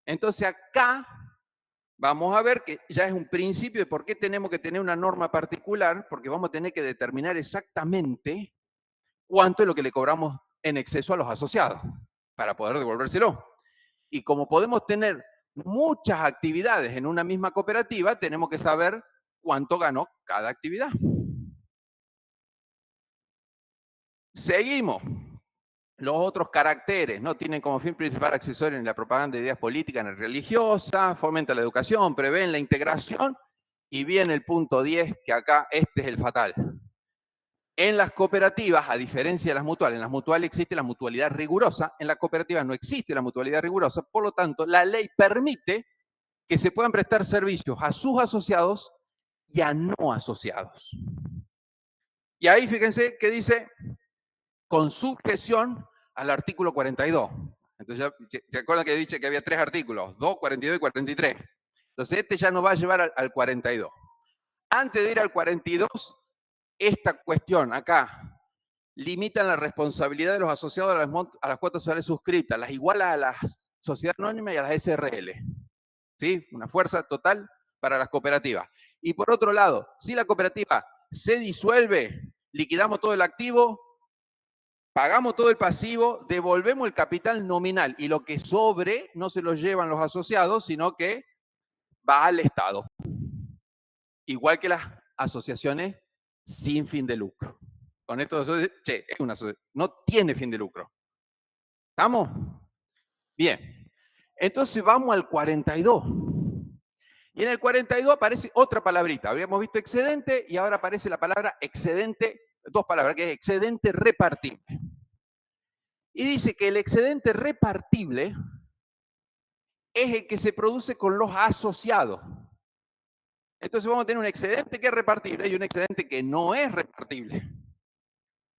Entonces acá vamos a ver que ya es un principio de por qué tenemos que tener una norma particular, porque vamos a tener que determinar exactamente cuánto es lo que le cobramos en exceso a los asociados para poder devolvérselo. Y como podemos tener muchas actividades en una misma cooperativa, tenemos que saber cuánto ganó cada actividad. Seguimos. Los otros caracteres, ¿no? Tienen como fin principal accesorio en la propaganda de ideas políticas y religiosas, fomenta la educación, prevén la integración, y viene el punto 10, que acá este es el fatal. En las cooperativas, a diferencia de las mutuales, en las mutuales existe la mutualidad rigurosa, en las cooperativas no existe la mutualidad rigurosa, por lo tanto, la ley permite que se puedan prestar servicios a sus asociados y a no asociados. Y ahí fíjense que dice, con sujeción al artículo 42. Entonces, ¿se acuerdan que dije que había 3 artículos? 2, 42 y 43. Entonces, este ya nos va a llevar al 42. Antes de ir al 42, esta cuestión acá, limitan la responsabilidad de los asociados a las cuotas sociales suscritas, las iguala a las sociedades anónimas y a las SRL. ¿Sí? Una fuerza total para las cooperativas. Y por otro lado, si la cooperativa se disuelve, liquidamos todo el activo, pagamos todo el pasivo, devolvemos el capital nominal y lo que sobre no se lo llevan los asociados, sino que va al Estado. Igual que las asociaciones sin fin de lucro. Con esto, che, es una asociación, no tiene fin de lucro. ¿Estamos? Bien. Entonces vamos al 42. Y en el 42 aparece otra palabrita. Habíamos visto excedente y ahora aparece la palabra excedente, dos palabras, que es excedente repartible. Y dice que el excedente repartible es el que se produce con los asociados. Entonces vamos a tener un excedente que es repartible y un excedente que no es repartible.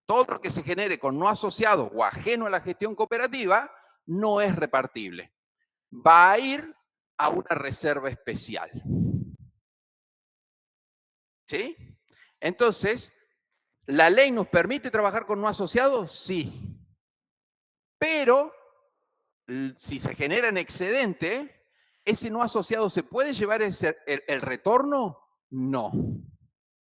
Todo lo que se genere con no asociados o ajeno a la gestión cooperativa no es repartible. Va a ir a una reserva especial. ¿Sí? Entonces, ¿la ley nos permite trabajar con no asociados? Sí. Pero, si se genera en excedente, ¿ese no asociado se puede llevar el retorno? No.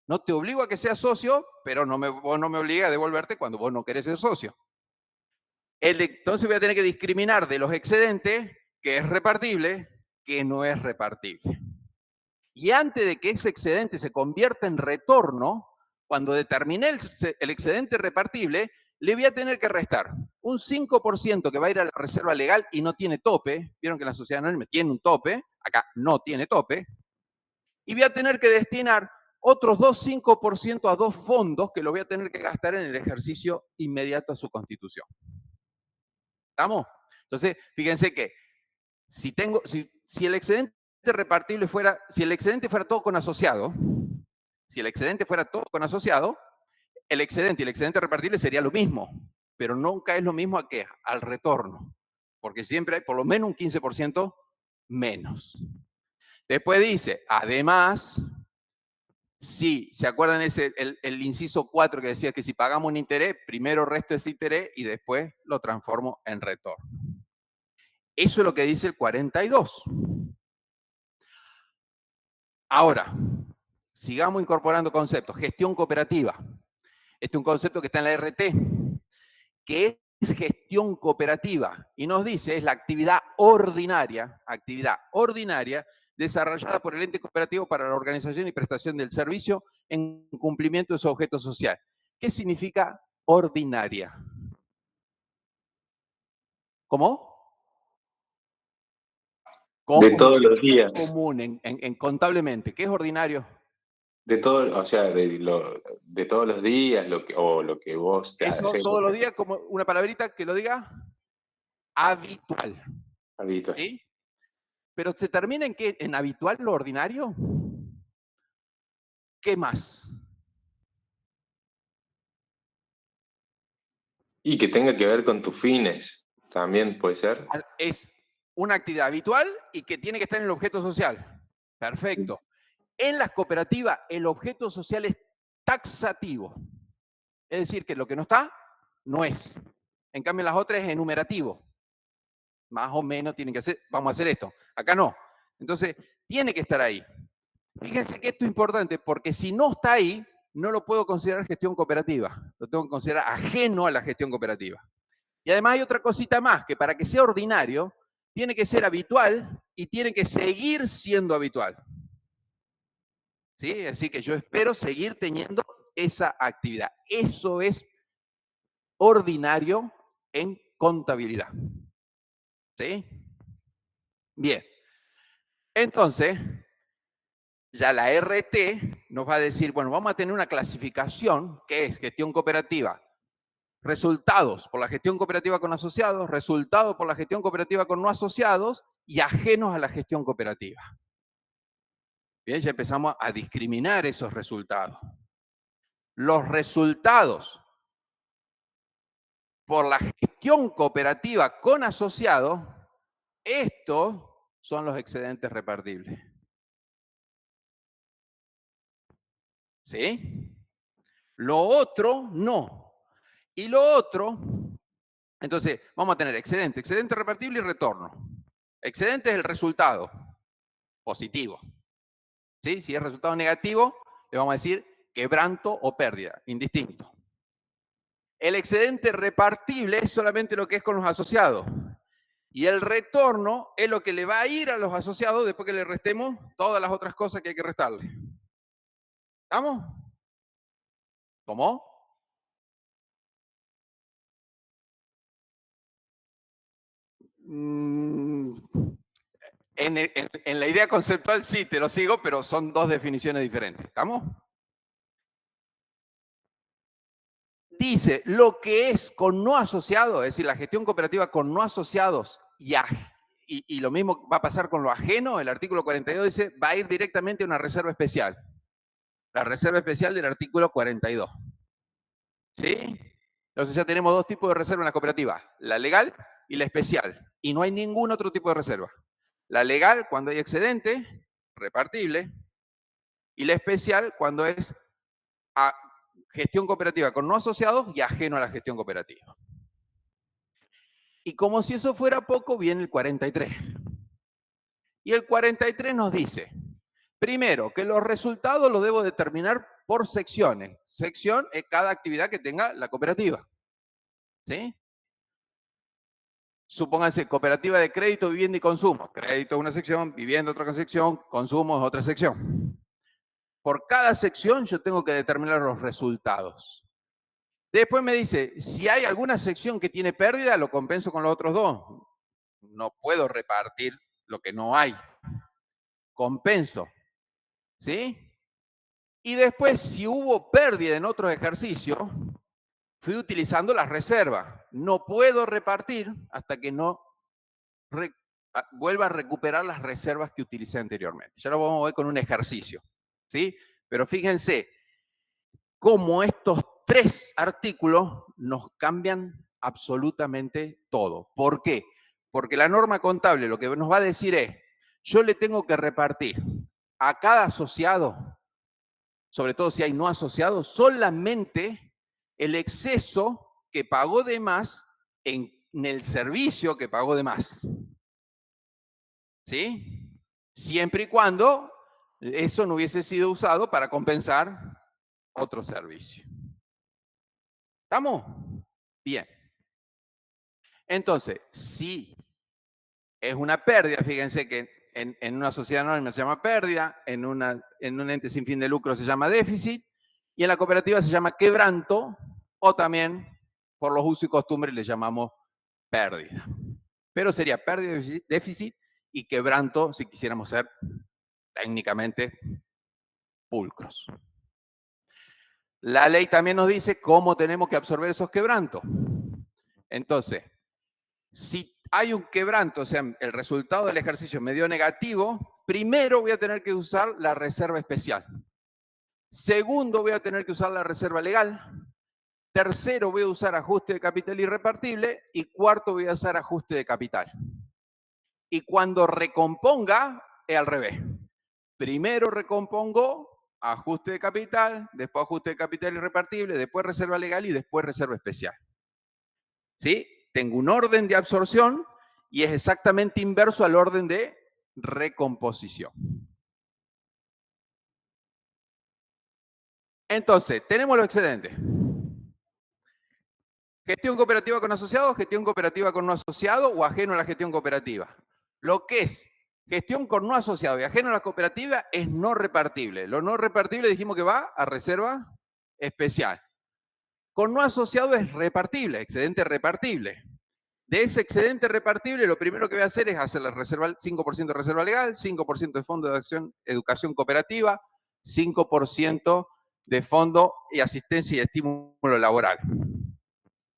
No te obligo a que seas socio, pero vos no me obligas a devolverte cuando vos no querés ser socio. Entonces voy a tener que discriminar de los excedentes, que es repartible, que no es repartible. Y antes de que ese excedente se convierta en retorno, cuando determiné el excedente repartible, le voy a tener que restar un 5% que va a ir a la reserva legal y no tiene tope. Vieron que la sociedad anónima tiene un tope, acá no tiene tope. Y voy a tener que destinar otros 5% a dos fondos que lo voy a tener que gastar en el ejercicio inmediato a su constitución. ¿Estamos? Entonces, fíjense que si el excedente repartible fuera, si el excedente fuera todo con asociado, el excedente y el excedente repartible sería lo mismo, pero nunca es lo mismo a qué, al retorno, porque siempre hay por lo menos un 15% menos. Después dice, además, si se acuerdan el inciso 4 que decía que si pagamos un interés, primero resto ese interés y después lo transformo en retorno. Eso es lo que dice el 42. Ahora, sigamos incorporando conceptos. Gestión cooperativa. Este es un concepto que está en la RT, que es gestión cooperativa. Y nos dice, es la actividad ordinaria desarrollada por el ente cooperativo para la organización y prestación del servicio en cumplimiento de su objeto social. ¿Qué significa ordinaria? ¿Cómo? De todos los días. Común, contablemente. ¿Qué es ordinario? De todo, o sea, de todos los días, lo que vos te Eso haces. todos los días, como una palabrita que lo diga, habitual. Habitual. ¿Sí? Pero ¿se termina en qué? ¿En habitual lo ordinario? ¿Qué más? Y que tenga que ver con tus fines, también puede ser. Es una actividad habitual y que tiene que estar en el objeto social. Perfecto. En las cooperativas, el objeto social es taxativo. Es decir, que lo que no está, no es. En cambio, en las otras es enumerativo. Más o menos tienen que hacer, vamos a hacer esto. Acá no. Entonces, tiene que estar ahí. Fíjense que esto es importante porque si no está ahí, no lo puedo considerar gestión cooperativa. Lo tengo que considerar ajeno a la gestión cooperativa. Y además hay otra cosita más, que para que sea ordinario, tiene que ser habitual y tiene que seguir siendo habitual. ¿Sí? Así que yo espero seguir teniendo esa actividad. Eso es ordinario en contabilidad. ¿Sí? Bien. Entonces, ya la RT nos va a decir, bueno, vamos a tener una clasificación que es gestión cooperativa. Resultados por la gestión cooperativa con asociados, resultados por la gestión cooperativa con no asociados y ajenos a la gestión cooperativa. Bien, ya empezamos a discriminar esos resultados. Los resultados por la gestión cooperativa con asociados, estos son los excedentes repartibles. ¿Sí? Lo otro, no. Y lo otro, entonces, vamos a tener excedente repartible y retorno. Excedente es el resultado positivo. ¿Sí? Si es resultado negativo, le vamos a decir quebranto o pérdida, indistinto. El excedente repartible es solamente lo que es con los asociados. Y el retorno es lo que le va a ir a los asociados después que le restemos todas las otras cosas que hay que restarle. ¿Estamos? ¿Cómo? En la idea conceptual sí, te lo sigo, pero son dos definiciones diferentes. ¿Estamos? Dice, lo que es con no asociados, es decir, la gestión cooperativa con no asociados y lo mismo va a pasar con lo ajeno, el artículo 42 dice, va a ir directamente a una reserva especial. La reserva especial del artículo 42. ¿Sí? Entonces ya tenemos dos tipos de reserva en la cooperativa, la legal y la especial. Y no hay ningún otro tipo de reserva. La legal cuando hay excedente, repartible, y la especial cuando es gestión cooperativa con no asociados y ajeno a la gestión cooperativa. Y como si eso fuera poco, viene el 43. Y el 43 nos dice, primero, que los resultados los debo determinar por secciones. Sección es cada actividad que tenga la cooperativa. ¿Sí? Supónganse, cooperativa de crédito, vivienda y consumo. Crédito es una sección, vivienda otra sección, consumo es otra sección. Por cada sección yo tengo que determinar los resultados. Después me dice, si hay alguna sección que tiene pérdida, lo compenso con los otros dos. No puedo repartir lo que no hay. Compenso. ¿Sí? Y después, si hubo pérdida en otros ejercicios, fui utilizando las reservas. No puedo repartir hasta que no vuelva a recuperar las reservas que utilicé anteriormente. Ya lo vamos a ver con un ejercicio. ¿Sí? Pero fíjense cómo estos tres artículos nos cambian absolutamente todo. ¿Por qué? Porque la norma contable lo que nos va a decir es, yo le tengo que repartir a cada asociado, sobre todo si hay no asociados, solamente el exceso que pagó de más en el servicio que pagó de más. ¿Sí? Siempre y cuando eso no hubiese sido usado para compensar otro servicio. ¿Estamos? Bien. Entonces, si es una pérdida, fíjense que en una sociedad anónima se llama pérdida, en un ente sin fin de lucro se llama déficit, y en la cooperativa se llama quebranto, o también, por los usos y costumbres, le llamamos pérdida. Pero sería pérdida, déficit y quebranto, si quisiéramos ser técnicamente pulcros. La ley también nos dice cómo tenemos que absorber esos quebrantos. Entonces, si hay un quebranto, o sea, el resultado del ejercicio me dio negativo, primero voy a tener que usar la reserva especial. Segundo, voy a tener que usar la reserva legal. Tercero, voy a usar ajuste de capital irrepartible. Y cuarto, voy a usar ajuste de capital. Y cuando recomponga, es al revés. Primero recompongo ajuste de capital, después ajuste de capital irrepartible, después reserva legal y después reserva especial. ¿Sí? Tengo un orden de absorción y es exactamente inverso al orden de recomposición. Entonces, tenemos los excedentes. Gestión cooperativa con asociados, gestión cooperativa con no asociado o ajeno a la gestión cooperativa. Lo que es gestión con no asociado y ajeno a la cooperativa es no repartible. Lo no repartible dijimos que va a reserva especial. Con no asociado es repartible, excedente repartible. De ese excedente repartible, lo primero que voy a hacer es hacer la reserva, 5% de reserva legal, 5% de fondo de educación cooperativa, 5% de fondo y asistencia y estímulo laboral.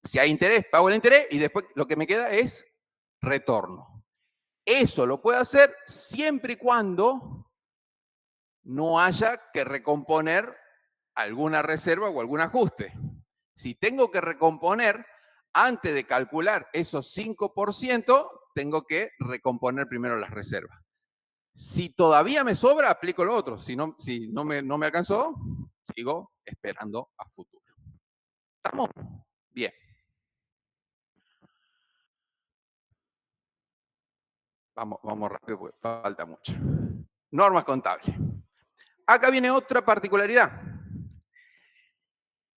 Si hay interés, pago el interés y después lo que me queda es retorno. Eso lo puedo hacer siempre y cuando no haya que recomponer alguna reserva o algún ajuste. Si tengo que recomponer, antes de calcular esos 5%, tengo que recomponer primero las reservas. Si todavía me sobra, aplico lo otro. Si no me alcanzó, sigo esperando a futuro. ¿Estamos? Bien. Vamos rápido porque falta mucho. Normas contables. Acá viene otra particularidad.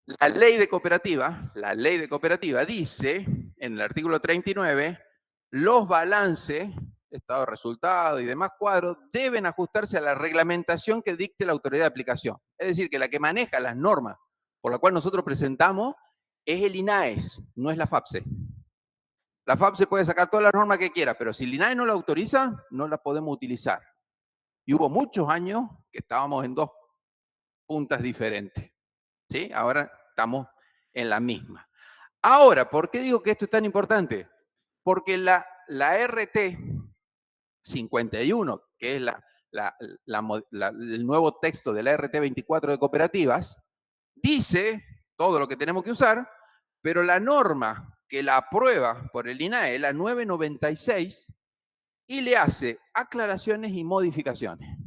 La ley de cooperativa dice, en el artículo 39, los balances, estado de resultado y demás cuadros deben ajustarse a la reglamentación que dicte la autoridad de aplicación. Es decir, que la que maneja las normas por la cual nosotros presentamos es el INAES, no es la FAPSE. La FAPSE puede sacar todas las normas que quiera, pero si el INAES no la autoriza, no la podemos utilizar. Y hubo muchos años que estábamos en dos puntas diferentes. ¿Sí? Ahora estamos en la misma. Ahora, ¿por qué digo que esto es tan importante? Porque la RT 51, que es el nuevo texto de la RT 24 de cooperativas, dice todo lo que tenemos que usar, pero la norma que la aprueba por el INAE, la 996, y le hace aclaraciones y modificaciones.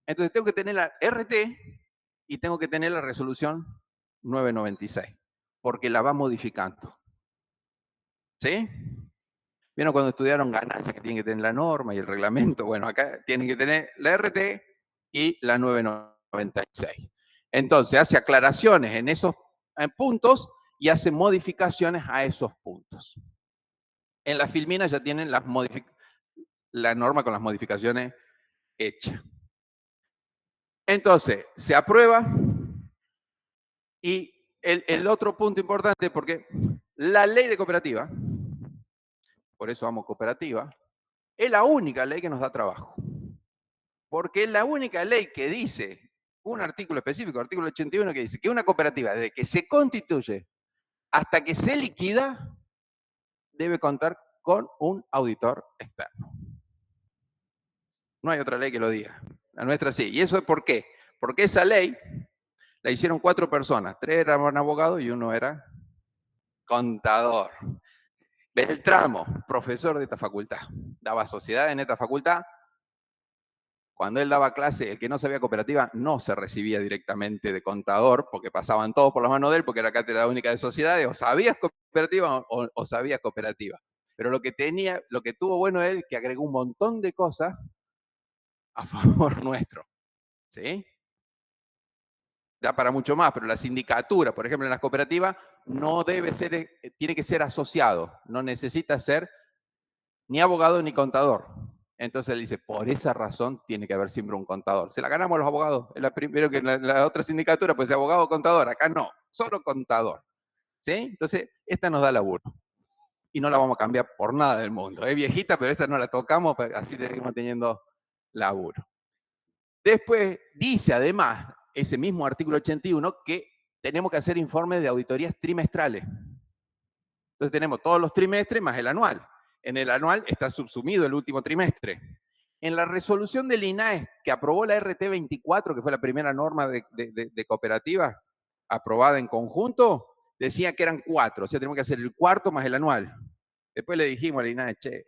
Entonces tengo que tener la RT y tengo que tener la resolución 996, porque la va modificando. ¿Sí? ¿Vieron cuando estudiaron ganancias que tienen que tener la norma y el reglamento? Bueno, acá tienen que tener la RT y la 996. Entonces, hace aclaraciones en esos puntos y hace modificaciones a esos puntos. En la Filmina ya tienen la norma con las modificaciones hechas. Entonces, se aprueba y el otro punto importante, porque la ley de cooperativa, por eso amo cooperativa, es la única ley que nos da trabajo. Porque es la única ley que dice, un artículo específico, artículo 81, que dice que una cooperativa, desde que se constituye hasta que se liquida, debe contar con un auditor externo. No hay otra ley que lo diga. La nuestra sí. ¿Y eso es por qué? Porque esa ley la hicieron 4 personas. 3 eran abogados y 1 era contador. Beltramo, profesor de esta facultad. Daba sociedad en esta facultad. Cuando él daba clase, el que no sabía cooperativa no se recibía directamente de contador, porque pasaban todos por las manos de él, porque era cátedra única de sociedades, o sabías cooperativa o sabías cooperativa. Pero lo que tuvo bueno él, que agregó un montón de cosas a favor nuestro. ¿Sí? Da para mucho más, pero la sindicatura, por ejemplo, en las cooperativas, no debe ser, tiene que ser asociado, no necesita ser ni abogado ni contador. Entonces él dice, por esa razón tiene que haber siempre un contador. Se la ganamos los abogados. Es la primero que la otra sindicatura, pues abogado o contador. Acá no, solo contador. ¿Sí? Entonces, esta nos da laburo. Y no la vamos a cambiar por nada del mundo. Es viejita, pero esa no la tocamos, así seguimos teniendo laburo. Después dice, además, ese mismo artículo 81, que tenemos que hacer informes de auditorías trimestrales. Entonces tenemos todos los trimestres más el anual. En el anual está subsumido el último trimestre. En la resolución del INAE, que aprobó la RT 24, que fue la primera norma de cooperativas aprobada en conjunto, decía que eran 4, o sea, tenemos que hacer el cuarto más el anual. Después le dijimos al INAE, che,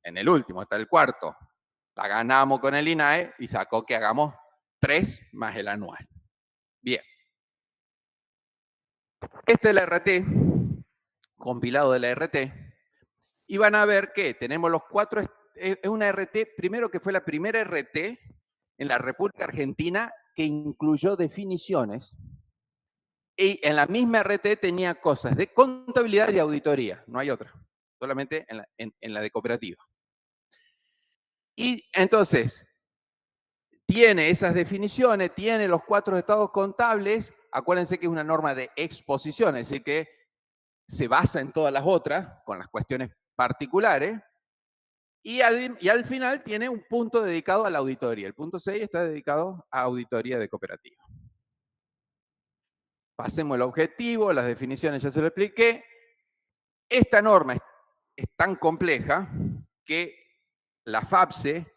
en el último está el cuarto. La ganamos con el INAE y sacó que hagamos 3 más el anual. Bien. Esta es la RT, compilado de la RT, y van a ver que tenemos los 4, es una RT, primero que fue la primera RT en la República Argentina que incluyó definiciones, y en la misma RT tenía cosas de contabilidad y auditoría, no hay otra, solamente en la de cooperativa. Y entonces, tiene esas definiciones, tiene los 4 estados contables, acuérdense que es una norma de exposición, es decir que se basa en todas las otras, con las cuestiones particulares, y al final tiene un punto dedicado a la auditoría. El punto 6 está dedicado a auditoría de cooperativa. Pasemos el objetivo, las definiciones ya se lo expliqué. Esta norma es tan compleja que la FAPSE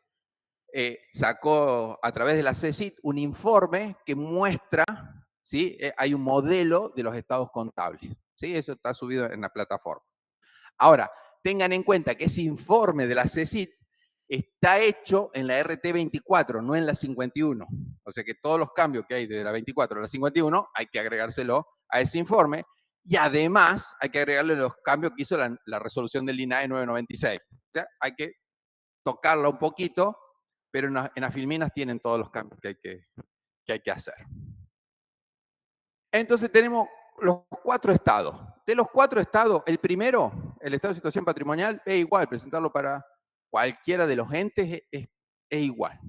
sacó a través de la CECIT un informe que muestra, ¿sí? Hay un modelo de los estados contables. ¿Sí? Eso está subido en la plataforma. Ahora, tengan en cuenta que ese informe de la CECIT está hecho en la RT 24, no en la 51. O sea que todos los cambios que hay desde la 24 a la 51 hay que agregárselo a ese informe, y además hay que agregarle los cambios que hizo la resolución del INAE 996. O sea, hay que tocarla un poquito, pero en las filminas tienen todos los cambios que hay que hacer. Entonces tenemos los 4 estados. De los 4 estados, el primero, el estado de situación patrimonial, es igual, presentarlo para cualquiera de los entes es igual.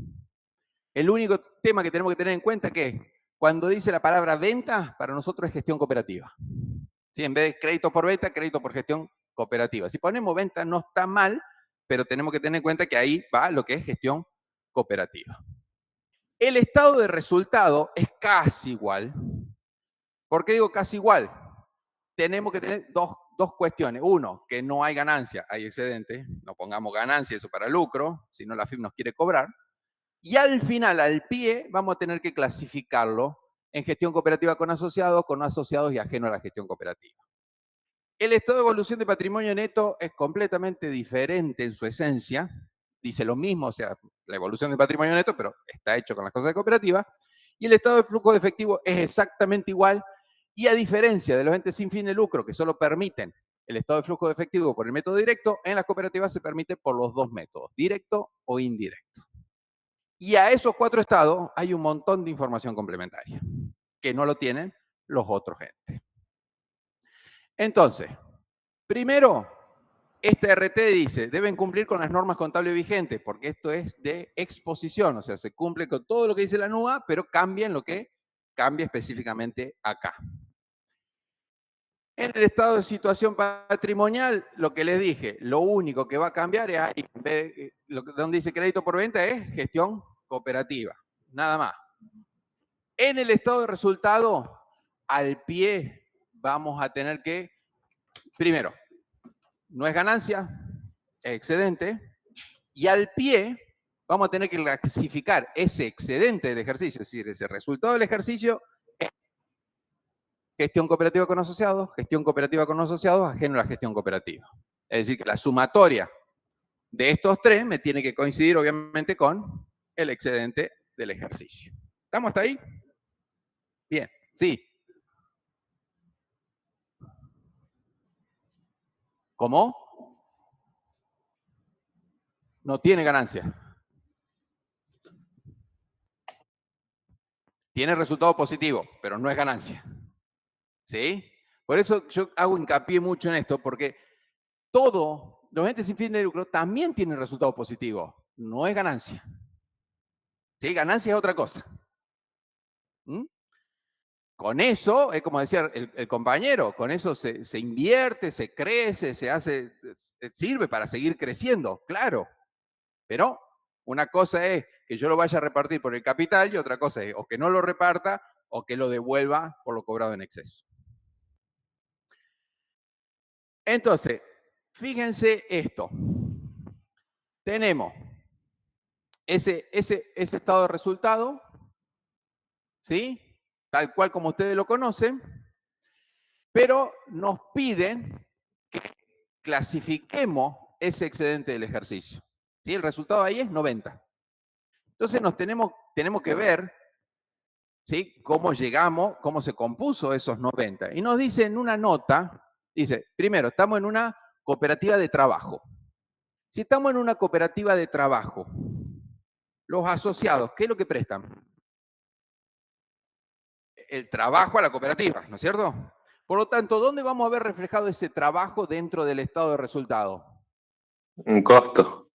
El único tema que tenemos que tener en cuenta es que cuando dice la palabra venta, para nosotros es gestión cooperativa. ¿Sí? En vez de crédito por venta, crédito por gestión cooperativa. Si ponemos venta no está mal, pero tenemos que tener en cuenta que ahí va lo que es gestión cooperativa. El estado de resultado es casi igual. ¿Por qué digo casi igual? Tenemos que tener dos cuestiones. Uno, que no hay ganancia, hay excedente. No pongamos ganancia, eso para lucro, si no la FIP nos quiere cobrar. Y al final, al pie, vamos a tener que clasificarlo en gestión cooperativa con no asociados y ajeno a la gestión cooperativa. El estado de evolución de patrimonio neto es completamente diferente en su esencia. Dice lo mismo, o sea, la evolución del patrimonio neto, pero está hecho con las cosas de cooperativa. Y el estado de flujo de efectivo es exactamente igual. Y a diferencia de los entes sin fin de lucro, que solo permiten el estado de flujo de efectivo por el método directo, en las cooperativas se permite por los dos métodos, directo o indirecto. Y a esos 4 estados hay un montón de información complementaria, que no lo tienen los otros entes. Entonces, primero, esta RT dice, deben cumplir con las normas contables vigentes, porque esto es de exposición, o sea, se cumple con todo lo que dice la NUA, pero cambia en lo que cambia específicamente acá. En el estado de situación patrimonial, lo que les dije, lo único que va a cambiar es ahí, donde dice crédito por venta es gestión cooperativa, nada más. En el estado de resultado, al pie vamos a tener que, primero, no es ganancia, es excedente, y al pie vamos a tener que clasificar ese excedente del ejercicio, es decir, ese resultado del ejercicio, en gestión cooperativa con asociados, ajeno a la gestión cooperativa. Es decir, que la sumatoria de estos 3 me tiene que coincidir, obviamente, con el excedente del ejercicio. ¿Estamos hasta ahí? Bien, sí. ¿Cómo? No tiene ganancia. Tiene resultado positivo, pero no es ganancia. ¿Sí? Por eso yo hago hincapié mucho en esto, porque todos los entes sin fin de lucro también tienen resultado positivo. No es ganancia. ¿Sí? Ganancia es otra cosa. ¿Mm? Con eso, es como decía el compañero, con eso se invierte, se crece, se hace, sirve para seguir creciendo, claro. Pero una cosa es que yo lo vaya a repartir por el capital y otra cosa es o que no lo reparta o que lo devuelva por lo cobrado en exceso. Entonces, fíjense esto. Tenemos ese estado de resultado, ¿sí? Tal cual como ustedes lo conocen, pero nos piden que clasifiquemos ese excedente del ejercicio. ¿Sí? El resultado ahí es 90. Entonces tenemos que ver, ¿sí? Cómo llegamos, cómo se compuso esos 90. Y nos dice en una nota, dice, primero, estamos en una cooperativa de trabajo. Si estamos en una cooperativa de trabajo, los asociados, ¿qué es lo que prestan? El trabajo a la cooperativa, ¿no es cierto? Por lo tanto, ¿dónde vamos a ver reflejado ese trabajo dentro del estado de resultado? Un costo.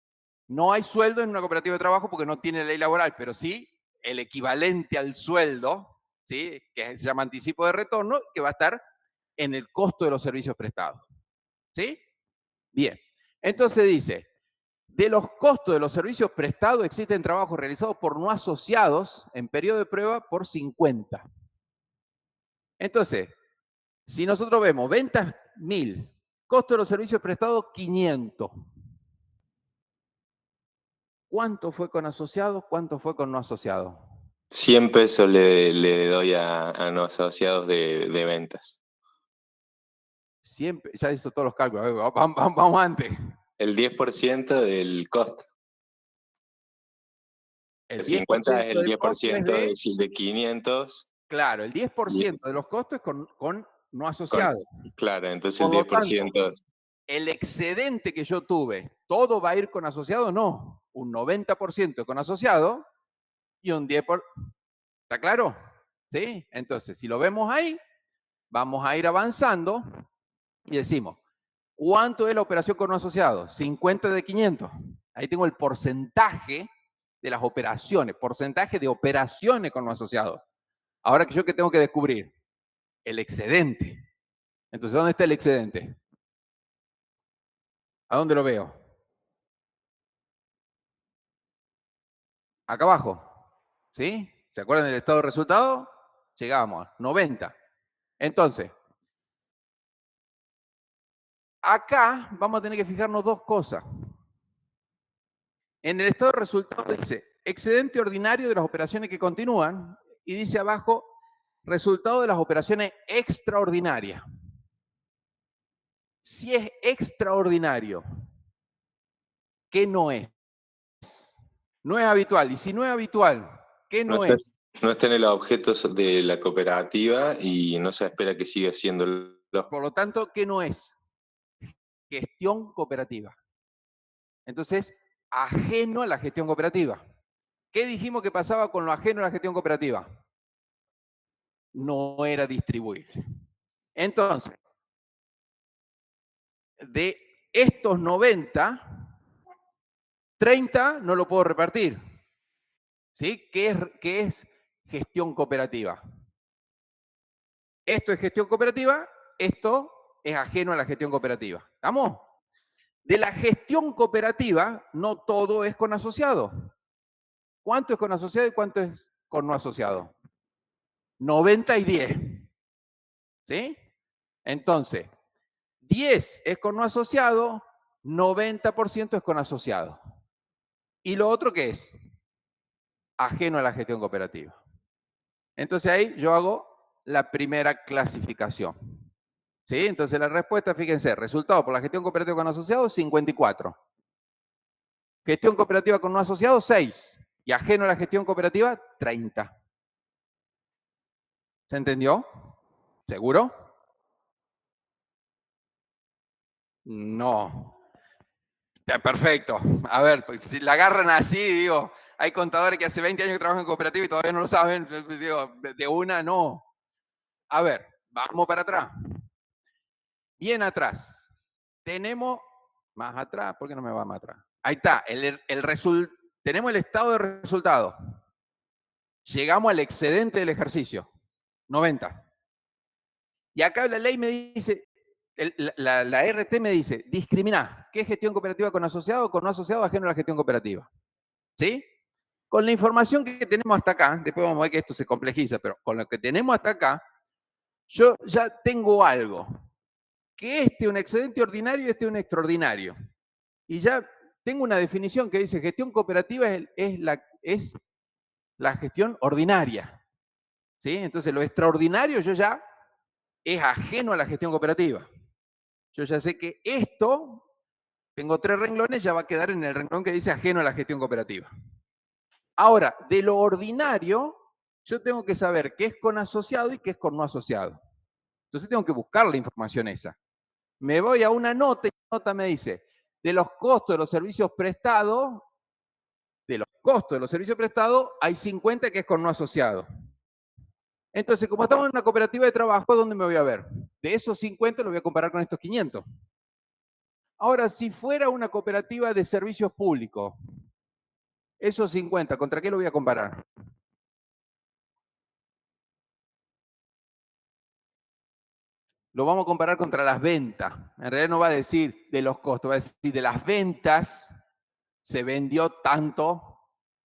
No hay sueldo en una cooperativa de trabajo porque no tiene ley laboral, pero sí el equivalente al sueldo, ¿sí? Que se llama anticipo de retorno, que va a estar en el costo de los servicios prestados. ¿Sí? Bien. Entonces dice, de los costos de los servicios prestados existen trabajos realizados por no asociados en periodo de prueba por 50. Entonces, si nosotros vemos ventas 1000, costo de los servicios prestados 500. ¿Cuánto fue con asociados? ¿Cuánto fue con no asociados? 100 pesos le doy a no asociados de ventas. Siempre, ya hizo todos los cálculos. A ver, vamos antes. El 10% del costo. El 50 es el del costo 10% es de, de 500. claro, el 10% de los costos es con no asociados. Claro, entonces Por el lo 10%. tanto, el excedente que yo tuve, ¿todo va a ir con asociado? No. Un 90% con asociado y un 10%. ¿Está claro? ¿Sí? Entonces, si lo vemos ahí, vamos a ir avanzando y decimos, ¿cuánto es la operación con no asociado? 50 de 500. Ahí tengo el porcentaje de las operaciones, porcentaje de operaciones con no asociados. Ahora que yo qué tengo que descubrir, el excedente. Entonces, ¿dónde está el excedente? ¿A dónde lo veo? Acá abajo. ¿Sí? ¿Se acuerdan del estado de resultado? Llegamos, 90. Entonces, acá vamos a tener que fijarnos dos cosas. En el estado de resultado dice excedente ordinario de las operaciones que continúan y dice abajo resultado de las operaciones extraordinarias. Si es extraordinario, ¿qué no es? No es habitual. Y si no es habitual, ¿qué no es? No está en el objeto de la cooperativa y no se espera que siga siéndolo. Por lo tanto, ¿qué no es? Gestión cooperativa. Entonces, ajeno a la gestión cooperativa. ¿Qué dijimos que pasaba con lo ajeno a la gestión cooperativa? No era distribuible. Entonces, de estos 90, 30 no lo puedo repartir. ¿Sí? ¿Qué es gestión cooperativa? Esto es gestión cooperativa, esto es ajeno a la gestión cooperativa. ¿Estamos? De la gestión cooperativa, no todo es con asociado. ¿Cuánto es con asociado y cuánto es con no asociado? 90 y 10. ¿Sí? Entonces, 10 es con no asociado, 90% es con asociado. ¿Y lo otro qué es? Ajeno a la gestión cooperativa. Entonces ahí yo hago la primera clasificación. ¿Sí? Entonces la respuesta, fíjense, resultado por la gestión cooperativa con asociados, 54. Gestión cooperativa con no asociados, 6. Y ajeno a la gestión cooperativa, 30. ¿Se entendió? ¿Seguro? No. Perfecto. A ver, pues si la agarran así, digo, hay contadores que hace 20 años que trabajan en cooperativa y todavía no lo saben, digo, de una no. A ver, vamos para atrás. Bien atrás. Tenemos, más atrás, ¿por qué no me va más atrás? Ahí está, tenemos el estado de resultado. Llegamos al excedente del ejercicio, 90. Y acá la ley me dice, la RT me dice, discriminá, ¿qué es gestión cooperativa con asociado o con no asociado ajeno a la gestión cooperativa? ¿Sí? Con la información que tenemos hasta acá, después vamos a ver que esto se complejiza, pero con lo que tenemos hasta acá, yo ya tengo algo. Que este es un excedente ordinario y este es un extraordinario. Y ya tengo una definición que dice gestión cooperativa es la gestión ordinaria. ¿Sí? Entonces lo extraordinario yo ya es ajeno a la gestión cooperativa. Yo ya sé que esto, tengo 3 renglones, ya va a quedar en el renglón que dice ajeno a la gestión cooperativa. Ahora, de lo ordinario, yo tengo que saber qué es con asociado y qué es con no asociado. Entonces tengo que buscar la información esa. Me voy a una nota y la nota me dice, de los costos de los servicios prestados, hay 50 que es con no asociado. Entonces, como estamos en una cooperativa de trabajo, ¿dónde me voy a ver? De esos 50 lo voy a comparar con estos 500. Ahora, si fuera una cooperativa de servicios públicos, esos 50, ¿contra qué lo voy a comparar? Lo vamos a comparar contra las ventas. En realidad no va a decir de los costos, va a decir de las ventas se vendió tanto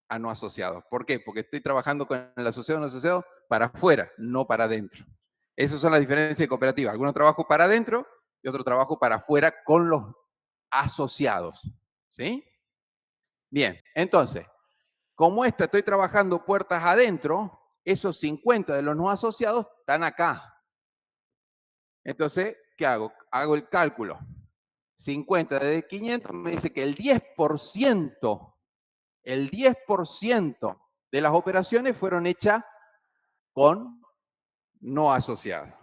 a no asociados. ¿Por qué? Porque estoy trabajando con el asociado o no asociado para afuera, no para adentro. Esas son las diferencias de cooperativa. Algunos trabajo para adentro y otro trabajo para afuera con los asociados. ¿Sí? Bien, entonces, como estoy trabajando puertas adentro, esos 50 de los no asociados están acá. Entonces, ¿qué hago? Hago el cálculo. 50 de 500 me dice que el 10% de las operaciones fueron hechas con no asociados.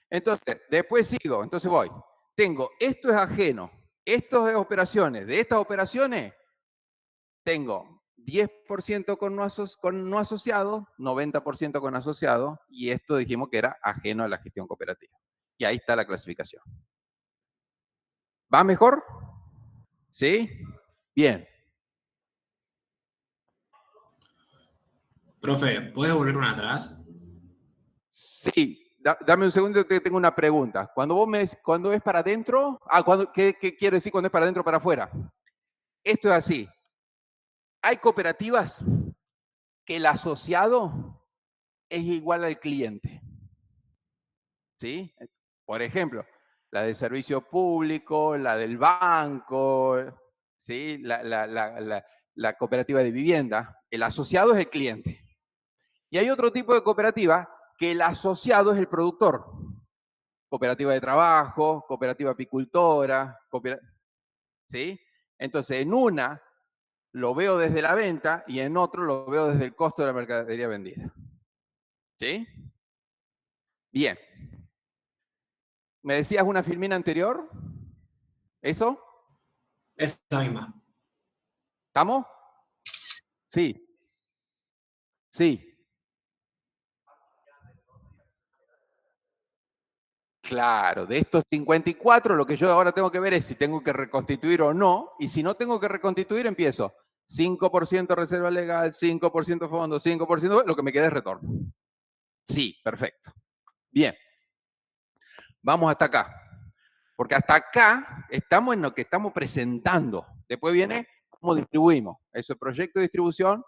Entonces, después sigo, entonces voy. Tengo, esto es ajeno, esto es operaciones. De estas operaciones, tengo 10% con no asociado, 90% con asociado, y esto dijimos que era ajeno a la gestión cooperativa. Y ahí está la clasificación. ¿Va mejor? ¿Sí? Bien. Profe, ¿puedes volver una atrás? Sí, dame un segundo que tengo una pregunta. Cuando es para adentro, ¿qué quiero decir cuando es para adentro o para afuera? Esto es así. Hay cooperativas que el asociado es igual al cliente. ¿Sí? Por ejemplo, la de servicio público, la del banco, ¿sí? La cooperativa de vivienda. El asociado es el cliente. Y hay otro tipo de cooperativa que el asociado es el productor. Cooperativa de trabajo, cooperativa apicultora, ¿sí? Entonces, en una lo veo desde la venta y en otro lo veo desde el costo de la mercadería vendida. ¿Sí? Bien. ¿Me decías una filmina anterior? ¿Eso? Esa misma. ¿Estamos? Sí. Sí. Claro, de estos 54, lo que yo ahora tengo que ver es si tengo que reconstituir o no, y si no tengo que reconstituir, empiezo 5% reserva legal, 5% fondo, 5%, lo que me queda es retorno. Sí, perfecto. Bien. Vamos hasta acá. Porque hasta acá estamos en lo que estamos presentando. Después viene cómo distribuimos. Eso es proyecto de distribución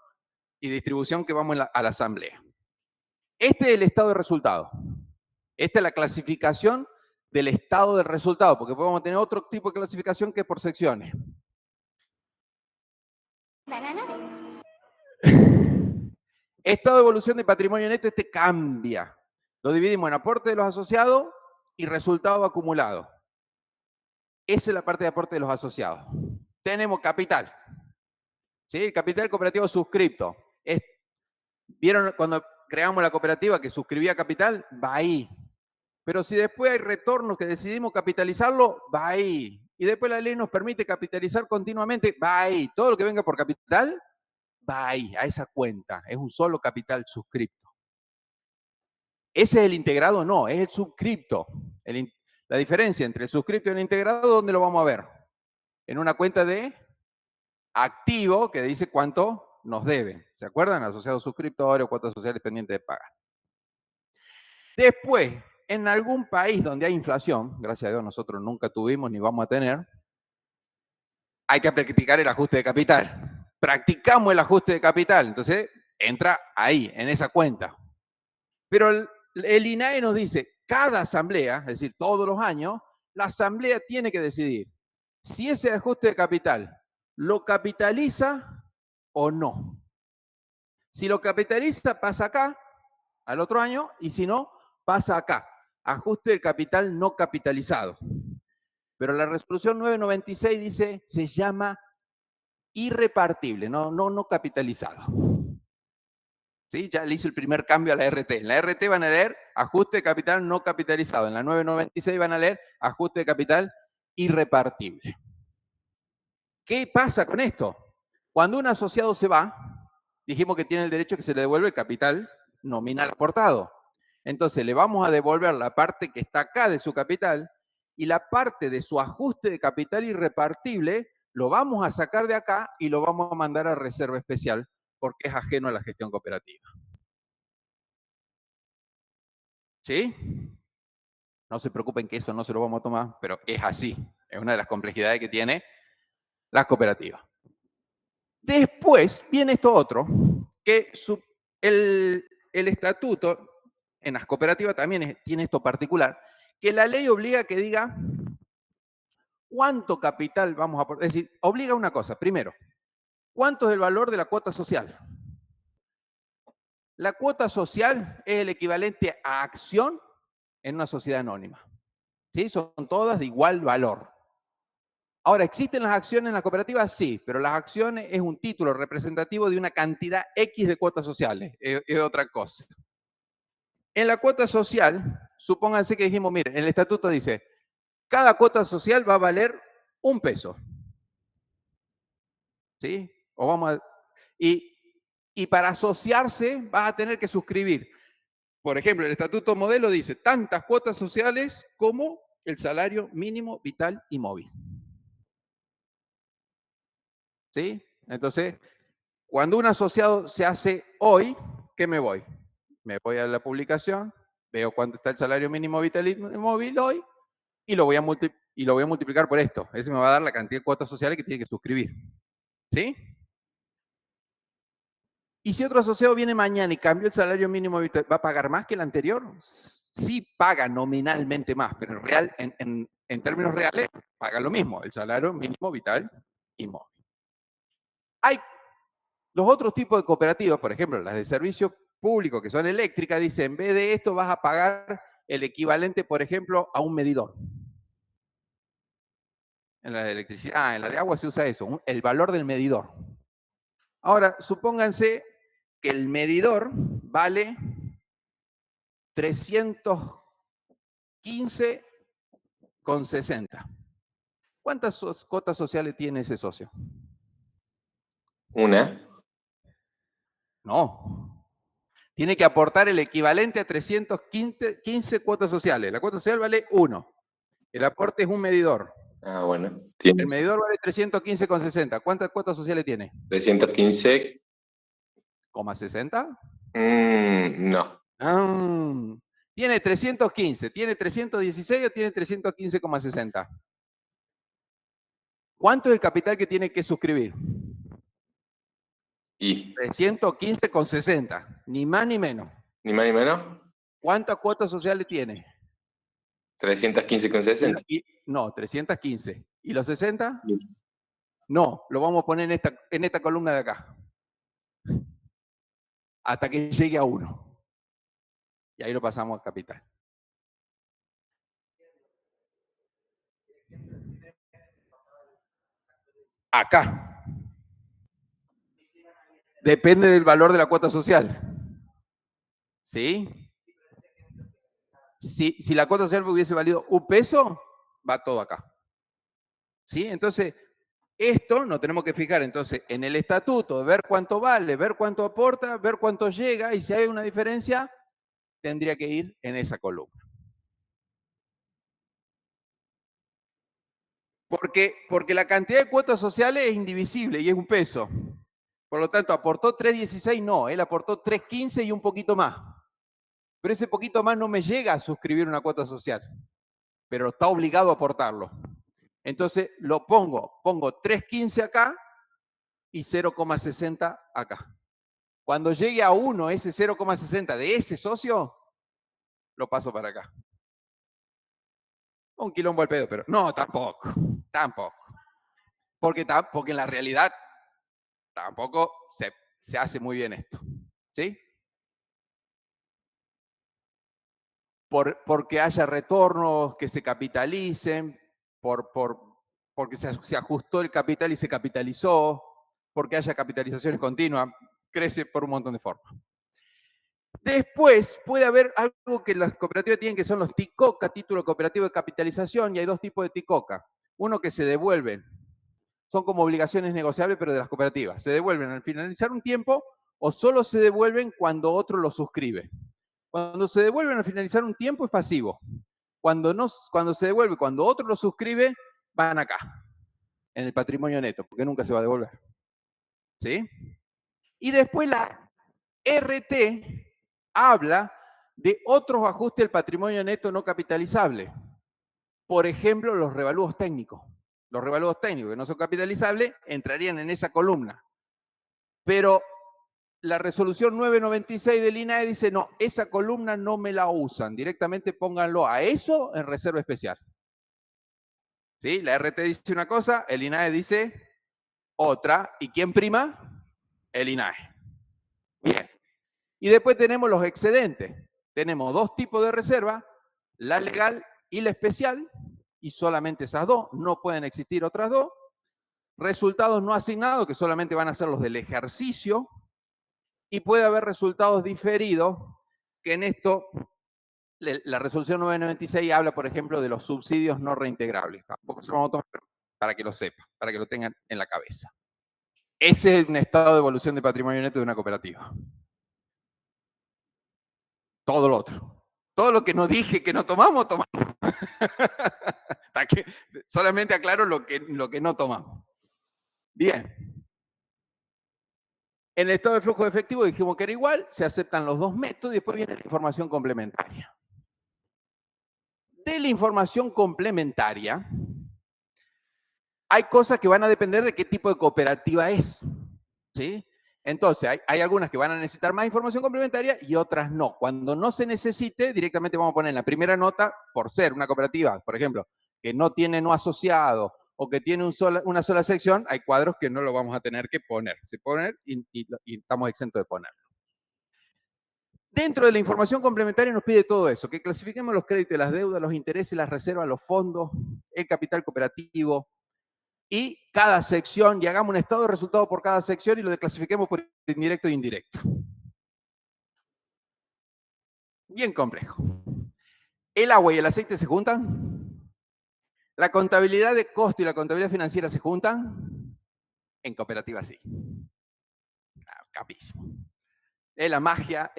y distribución que vamos a la asamblea. Este es el estado de resultado. Esta es la clasificación del estado del resultado, porque podemos tener otro tipo de clasificación que es por secciones. Estado de evolución de patrimonio neto, este cambia. Lo dividimos en aporte de los asociados y resultado acumulado. Esa es la parte de aporte de los asociados. Tenemos capital. ¿Sí? El capital cooperativo suscripto. ¿Vieron cuando creamos la cooperativa que suscribía capital? Va ahí. Pero si después hay retornos que decidimos capitalizarlo, va ahí. Y después la ley nos permite capitalizar continuamente, va ahí. Todo lo que venga por capital, va ahí, a esa cuenta. Es un solo capital suscripto. ¿Ese es el integrado? No, es el suscripto. La diferencia entre el suscripto y el integrado, ¿dónde lo vamos a ver? En una cuenta de activo que dice cuánto nos deben. ¿Se acuerdan? Asociados suscriptores o cuotas sociales pendientes de pagar. Después, en algún país donde hay inflación, gracias a Dios nosotros nunca tuvimos ni vamos a tener, hay que practicar el ajuste de capital. Practicamos el ajuste de capital, entonces entra ahí, en esa cuenta. Pero el INAE nos dice, cada asamblea, es decir, todos los años, la asamblea tiene que decidir si ese ajuste de capital lo capitaliza o no. Si lo capitaliza, pasa acá, al otro año, y si no, pasa acá. Ajuste del capital no capitalizado. Pero la resolución 996 dice, se llama irrepartible, no capitalizado. ¿Sí? Ya le hice el primer cambio a la RT. En la RT van a leer ajuste de capital no capitalizado. En la 996 van a leer ajuste de capital irrepartible. ¿Qué pasa con esto? Cuando un asociado se va, dijimos que tiene el derecho que se le devuelve el capital nominal aportado. Entonces le vamos a devolver la parte que está acá de su capital y la parte de su ajuste de capital irrepartible lo vamos a sacar de acá y lo vamos a mandar a reserva especial porque es ajeno a la gestión cooperativa. ¿Sí? No se preocupen que eso no se lo vamos a tomar, pero es así. Es una de las complejidades que tiene las cooperativas. Después viene esto otro, que el estatuto en las cooperativas también tiene esto particular, que la ley obliga a que diga cuánto capital vamos a aportar. Es decir, obliga a una cosa. Primero, ¿cuánto es el valor de la cuota social? La cuota social es el equivalente a acción en una sociedad anónima. ¿Sí? Son todas de igual valor. Ahora, ¿existen las acciones en la cooperativa? Sí, pero las acciones es un título representativo de una cantidad X de cuotas sociales, es otra cosa. En la cuota social, supónganse que dijimos, mire, el estatuto dice, cada cuota social va a valer $1. ¿Sí? Y para asociarse vas a tener que suscribir. Por ejemplo, el estatuto modelo dice tantas cuotas sociales como el salario mínimo vital y móvil. ¿Sí? Entonces, cuando un asociado se hace hoy, ¿qué me voy? Me voy a la publicación, veo cuánto está el salario mínimo vital y móvil hoy y lo voy a multiplicar por esto. Ese me va a dar la cantidad de cuotas sociales que tiene que suscribir. ¿Sí? Y si otro asociado viene mañana y cambió el salario mínimo vital, ¿va a pagar más que el anterior? Sí paga nominalmente más, pero en términos reales paga lo mismo, el salario mínimo vital y móvil. Hay los otros tipos de cooperativas, por ejemplo, las de servicio público, que son eléctricas, dicen, en vez de esto vas a pagar el equivalente, por ejemplo, a un medidor. En la de electricidad, en la de agua se usa eso, el valor del medidor. Ahora, supónganse que el medidor vale 315,60. ¿Cuántas cuotas sociales tiene ese socio? Una. No. Tiene que aportar el equivalente a 315 cuotas sociales. La cuota social vale 1. El aporte es un medidor. Ah, bueno. El Tiene medidor vale 315,60. ¿Cuántas cuotas sociales tiene? 315. ¿60? No. Tiene 315. ¿Tiene 316 o tiene 315,60? ¿Cuánto es el capital que tiene que suscribir? Y 315,60. Ni más ni menos. ni más ni menos. ¿Cuántas cuotas sociales tiene? 315,60. No, 315. ¿Y los 60? No, lo vamos a poner en esta columna de acá. Hasta que llegue a 1. Y ahí lo pasamos a capital. Acá. Depende del valor de la cuota social. ¿Sí? Si la cuota social hubiese valido un peso, va todo acá. ¿Sí? Entonces, esto nos tenemos que fijar entonces en el estatuto, ver cuánto vale, ver cuánto aporta, ver cuánto llega, y si hay una diferencia, tendría que ir en esa columna. Porque la cantidad de cuotas sociales es indivisible y es un peso. Por lo tanto, aportó 3.16, no, él aportó 3.15 y un poquito más. Pero ese poquito más no me llega a suscribir una cuota social, pero está obligado a aportarlo. Entonces lo pongo 3.15 acá y 0,60 acá. Cuando llegue a 1 ese 0,60 de ese socio, lo paso para acá. Un quilombo al pedo, pero no, tampoco. Porque en la realidad tampoco se hace muy bien esto. ¿Sí? Porque haya retornos que se capitalicen, porque se ajustó el capital y se capitalizó, porque haya capitalizaciones continuas, crece por un montón de formas. Después puede haber algo que las cooperativas tienen, que son los TICOCA, título cooperativo de capitalización, y hay dos tipos de TICOCA. Uno que se devuelven, son como obligaciones negociables, pero de las cooperativas. Se devuelven al finalizar un tiempo o solo se devuelven cuando otro lo suscribe. Cuando se devuelven al finalizar un tiempo es pasivo. Cuando se devuelve, cuando otro lo suscribe, van acá, en el patrimonio neto, porque nunca se va a devolver. ¿Sí? Y después la RT habla de otros ajustes del patrimonio neto no capitalizable. Por ejemplo, los revalúos técnicos. Los revalúos técnicos que no son capitalizables entrarían en esa columna. Pero la resolución 996 del INAE dice, no, esa columna no me la usan, directamente pónganlo a eso en reserva especial. ¿Sí? La RT dice una cosa, el INAE dice otra, ¿y quién prima? El INAE. Bien. Y después tenemos los excedentes. Tenemos dos tipos de reserva, la legal y la especial, y solamente esas dos, no pueden existir otras dos. Resultados no asignados, que solamente van a ser los del ejercicio, y puede haber resultados diferidos, que en esto, la resolución 996 habla, por ejemplo, de los subsidios no reintegrables. Tampoco se lo vamos a tomar, pero para que lo sepan, para que lo tengan en la cabeza. Ese es un estado de evolución de patrimonio neto de una cooperativa. Todo lo otro. Todo lo que no dije que no tomamos, tomamos. Solamente aclaro lo que no tomamos. Bien. En el estado de flujo de efectivo dijimos que era igual, se aceptan los dos métodos y después viene la información complementaria. De la información complementaria, hay cosas que van a depender de qué tipo de cooperativa es, ¿sí? Entonces, hay algunas que van a necesitar más información complementaria y otras no. Cuando no se necesite, directamente vamos a poner en la primera nota, por ser una cooperativa, por ejemplo, que no tiene no asociado o que tiene una sola sección, hay cuadros que no lo vamos a tener que poner. Se pone y estamos exentos de ponerlo. Dentro de la información complementaria nos pide todo eso, que clasifiquemos los créditos y las deudas, los intereses, las reservas, los fondos, el capital cooperativo, y cada sección, y hagamos un estado de resultado por cada sección y lo clasifiquemos por indirecto e indirecto. Bien complejo. ¿El agua y el aceite se juntan? ¿La contabilidad de costo y la contabilidad financiera se juntan? En cooperativa sí. Capísimo. Es la magia,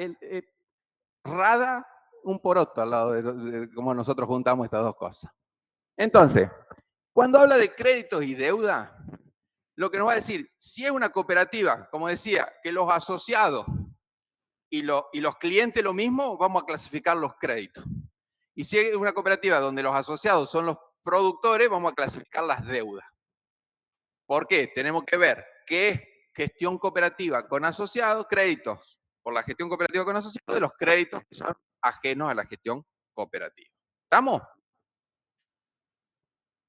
rada un poroto al lado de cómo nosotros juntamos estas dos cosas. Entonces, cuando habla de créditos y deuda, lo que nos va a decir, si es una cooperativa, como decía, que los asociados y los clientes lo mismo, vamos a clasificar los créditos. Y si es una cooperativa donde los asociados son los productores, vamos a clasificar las deudas. ¿Por qué? Tenemos que ver qué es gestión cooperativa con asociados, créditos por la gestión cooperativa con asociados, de los créditos que son ajenos a la gestión cooperativa. ¿Estamos?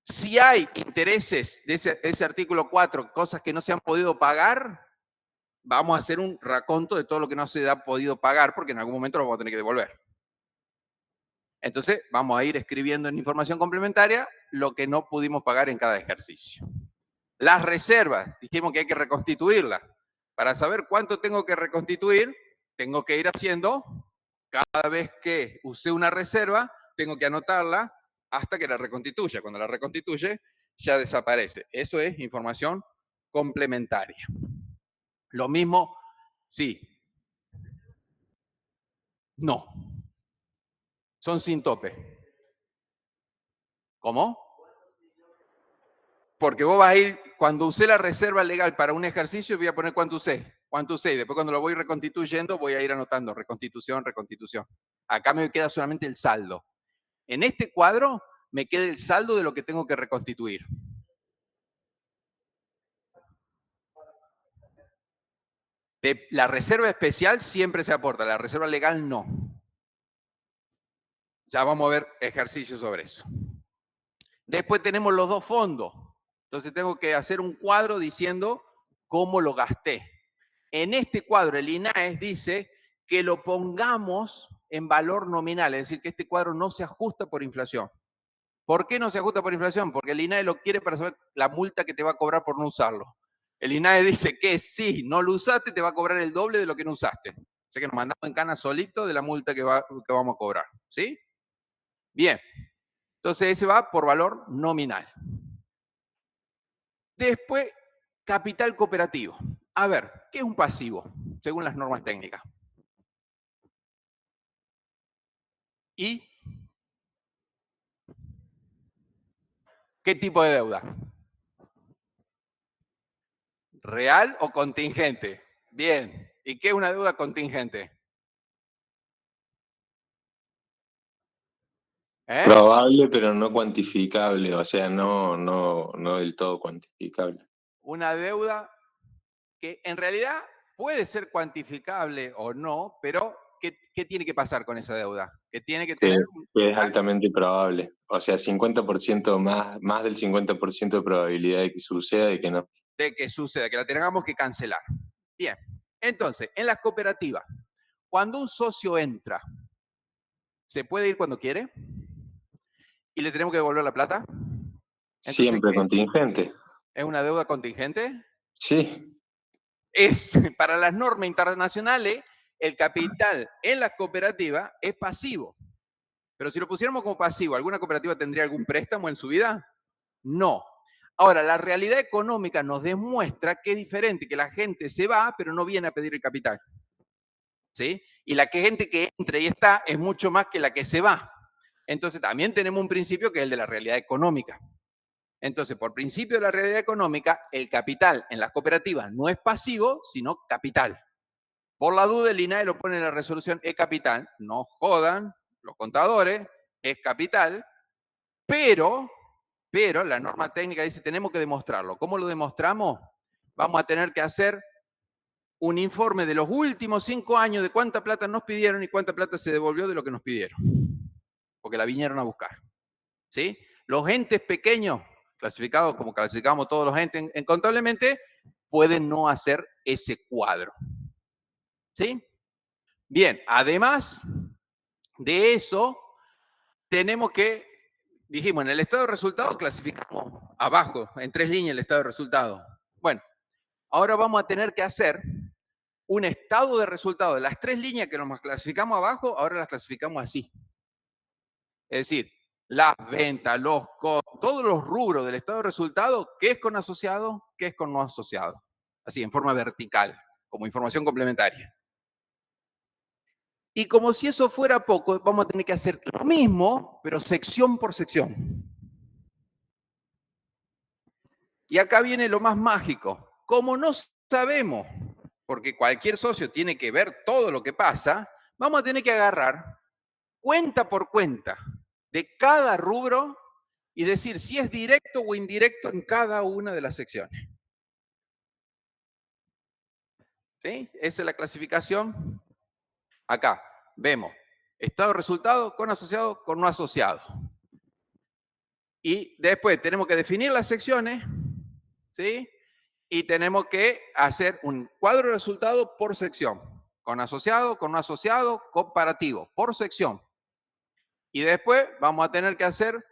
Si hay intereses de ese artículo 4, cosas que no se han podido pagar, vamos a hacer un raconto de todo lo que no se ha podido pagar, porque en algún momento lo vamos a tener que devolver. Entonces, vamos a ir escribiendo en información complementaria lo que no pudimos pagar en cada ejercicio. Las reservas, dijimos que hay que reconstituirlas. Para saber cuánto tengo que reconstituir, tengo que ir haciendo, cada vez que usé una reserva, tengo que anotarla hasta que la reconstituya. Cuando la reconstituye, ya desaparece. Eso es información complementaria. Lo mismo, sí. No. Son sin tope. ¿Cómo? Porque vos vas a ir, cuando usé la reserva legal para un ejercicio, voy a poner cuánto usé, y después cuando lo voy reconstituyendo, voy a ir anotando reconstitución, reconstitución. Acá me queda solamente el saldo. En este cuadro me queda el saldo de lo que tengo que reconstituir. De la reserva especial siempre se aporta, la reserva legal no. Ya vamos a ver ejercicios sobre eso. Después tenemos los dos fondos. Entonces tengo que hacer un cuadro diciendo cómo lo gasté. En este cuadro el INAES dice que lo pongamos en valor nominal, es decir, que este cuadro no se ajusta por inflación. ¿Por qué no se ajusta por inflación? Porque el INAES lo quiere para saber la multa que te va a cobrar por no usarlo. El INAES dice que si no lo usaste, te va a cobrar el doble de lo que no usaste. O sea que nos mandamos en cana solito de la multa que vamos a cobrar. ¿Sí? Bien. Entonces ese va por valor nominal. Después, capital cooperativo. A ver, ¿qué es un pasivo? Según las normas técnicas. ¿Y qué tipo de deuda? ¿Real o contingente? Bien. ¿Y qué es una deuda contingente? Probable, pero no cuantificable, o sea, no del todo cuantificable. Una deuda que en realidad puede ser cuantificable o no, pero ¿qué tiene que pasar con esa deuda? Que tiene que tener... Que es altamente probable. O sea, 50% más del 50% de probabilidad de que suceda y que no. De que suceda, que la tengamos que cancelar. Bien. Entonces, en las cooperativas, cuando un socio entra, ¿se puede ir cuando quiere? ¿Y le tenemos que devolver la plata? Entonces, Siempre contingente. ¿Es una deuda contingente? Sí. Para las normas internacionales, el capital en las cooperativas es pasivo. Pero si lo pusiéramos como pasivo, ¿alguna cooperativa tendría algún préstamo en su vida? No. Ahora, la realidad económica nos demuestra que es diferente, que la gente se va, pero no viene a pedir el capital. ¿Sí? Y la gente que entra y está es mucho más que la que se va. Entonces también tenemos un principio que es el de la realidad económica. Entonces, por principio de la realidad económica, el capital en las cooperativas no es pasivo, sino capital. Por la duda, el INAE lo pone en la resolución, es capital. No jodan los contadores, es capital, pero la norma técnica dice, tenemos que demostrarlo. ¿Cómo lo demostramos? Vamos a tener que hacer un informe de los últimos 5 años de cuánta plata nos pidieron y cuánta plata se devolvió de lo que nos pidieron. Porque la vinieron a buscar. ¿Sí? Los entes pequeños, clasificados como clasificamos todos los entes en contablemente, pueden no hacer ese cuadro. ¿Sí? Bien, además de eso, tenemos que, dijimos, en el estado de resultados clasificamos abajo, en 3 líneas el estado de resultados. Bueno, ahora vamos a tener que hacer un estado de resultados de las 3 líneas que nos clasificamos abajo, ahora las clasificamos así. Es decir, las ventas, los costos, todos los rubros del estado de resultados, qué es con asociado, qué es con no asociado. Así, en forma vertical, como información complementaria. Y como si eso fuera poco, vamos a tener que hacer lo mismo, pero sección por sección. Y acá viene lo más mágico. Como no sabemos, porque cualquier socio tiene que ver todo lo que pasa, vamos a tener que agarrar cuenta por cuenta de cada rubro y decir si es directo o indirecto en cada una de las secciones. ¿Sí? Esa es la clasificación. Acá vemos estado de resultado con asociado, con no asociado. Y después tenemos que definir las secciones, ¿sí? Y tenemos que hacer un cuadro de resultados por sección, con asociado, con no asociado, comparativo, por sección. Y después vamos a tener que hacer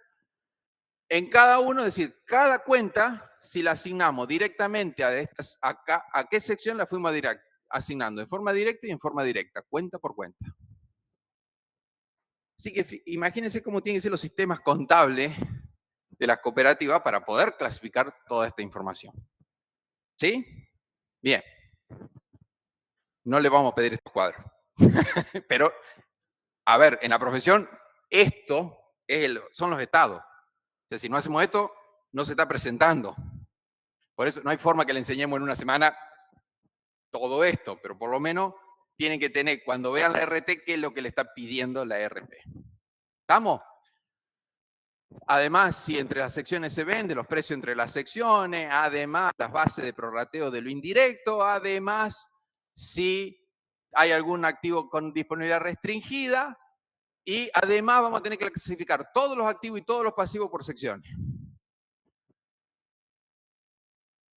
en cada uno, es decir, cada cuenta, si la asignamos directamente a estas, acá, ¿a qué sección la fuimos asignando? En forma directa y en forma directa, cuenta por cuenta. Así que imagínense cómo tienen que ser los sistemas contables de las cooperativas para poder clasificar toda esta información. ¿Sí? Bien. No le vamos a pedir estos cuadros. Pero, a ver, en la profesión, esto son los estados. O sea, si no hacemos esto, no se está presentando. Por eso no hay forma que le enseñemos en una semana todo esto, pero por lo menos tienen que tener, cuando vean la RT, qué es lo que le está pidiendo la RT. ¿Estamos? Además, si entre las secciones se vende, los precios entre las secciones, además, las bases de prorrateo de lo indirecto, además, si hay algún activo con disponibilidad restringida, y además vamos a tener que clasificar todos los activos y todos los pasivos por secciones.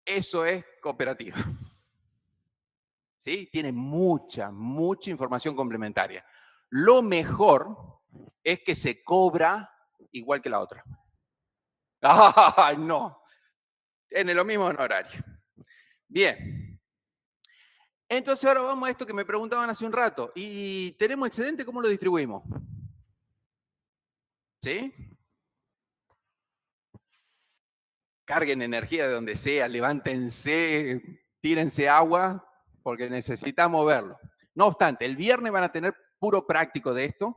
Eso es cooperativa. ¿Sí? Tiene mucha información complementaria. Lo mejor es que se cobra igual que la otra. ¡Ay, no! Tiene lo mismo honorario. Bien. Entonces ahora vamos a esto que me preguntaban hace un rato. ¿Y tenemos excedente? ¿Cómo lo distribuimos? ¿Sí? Carguen energía de donde sea, levántense, tírense agua, porque necesitamos verlo. No obstante, el viernes van a tener puro práctico de esto.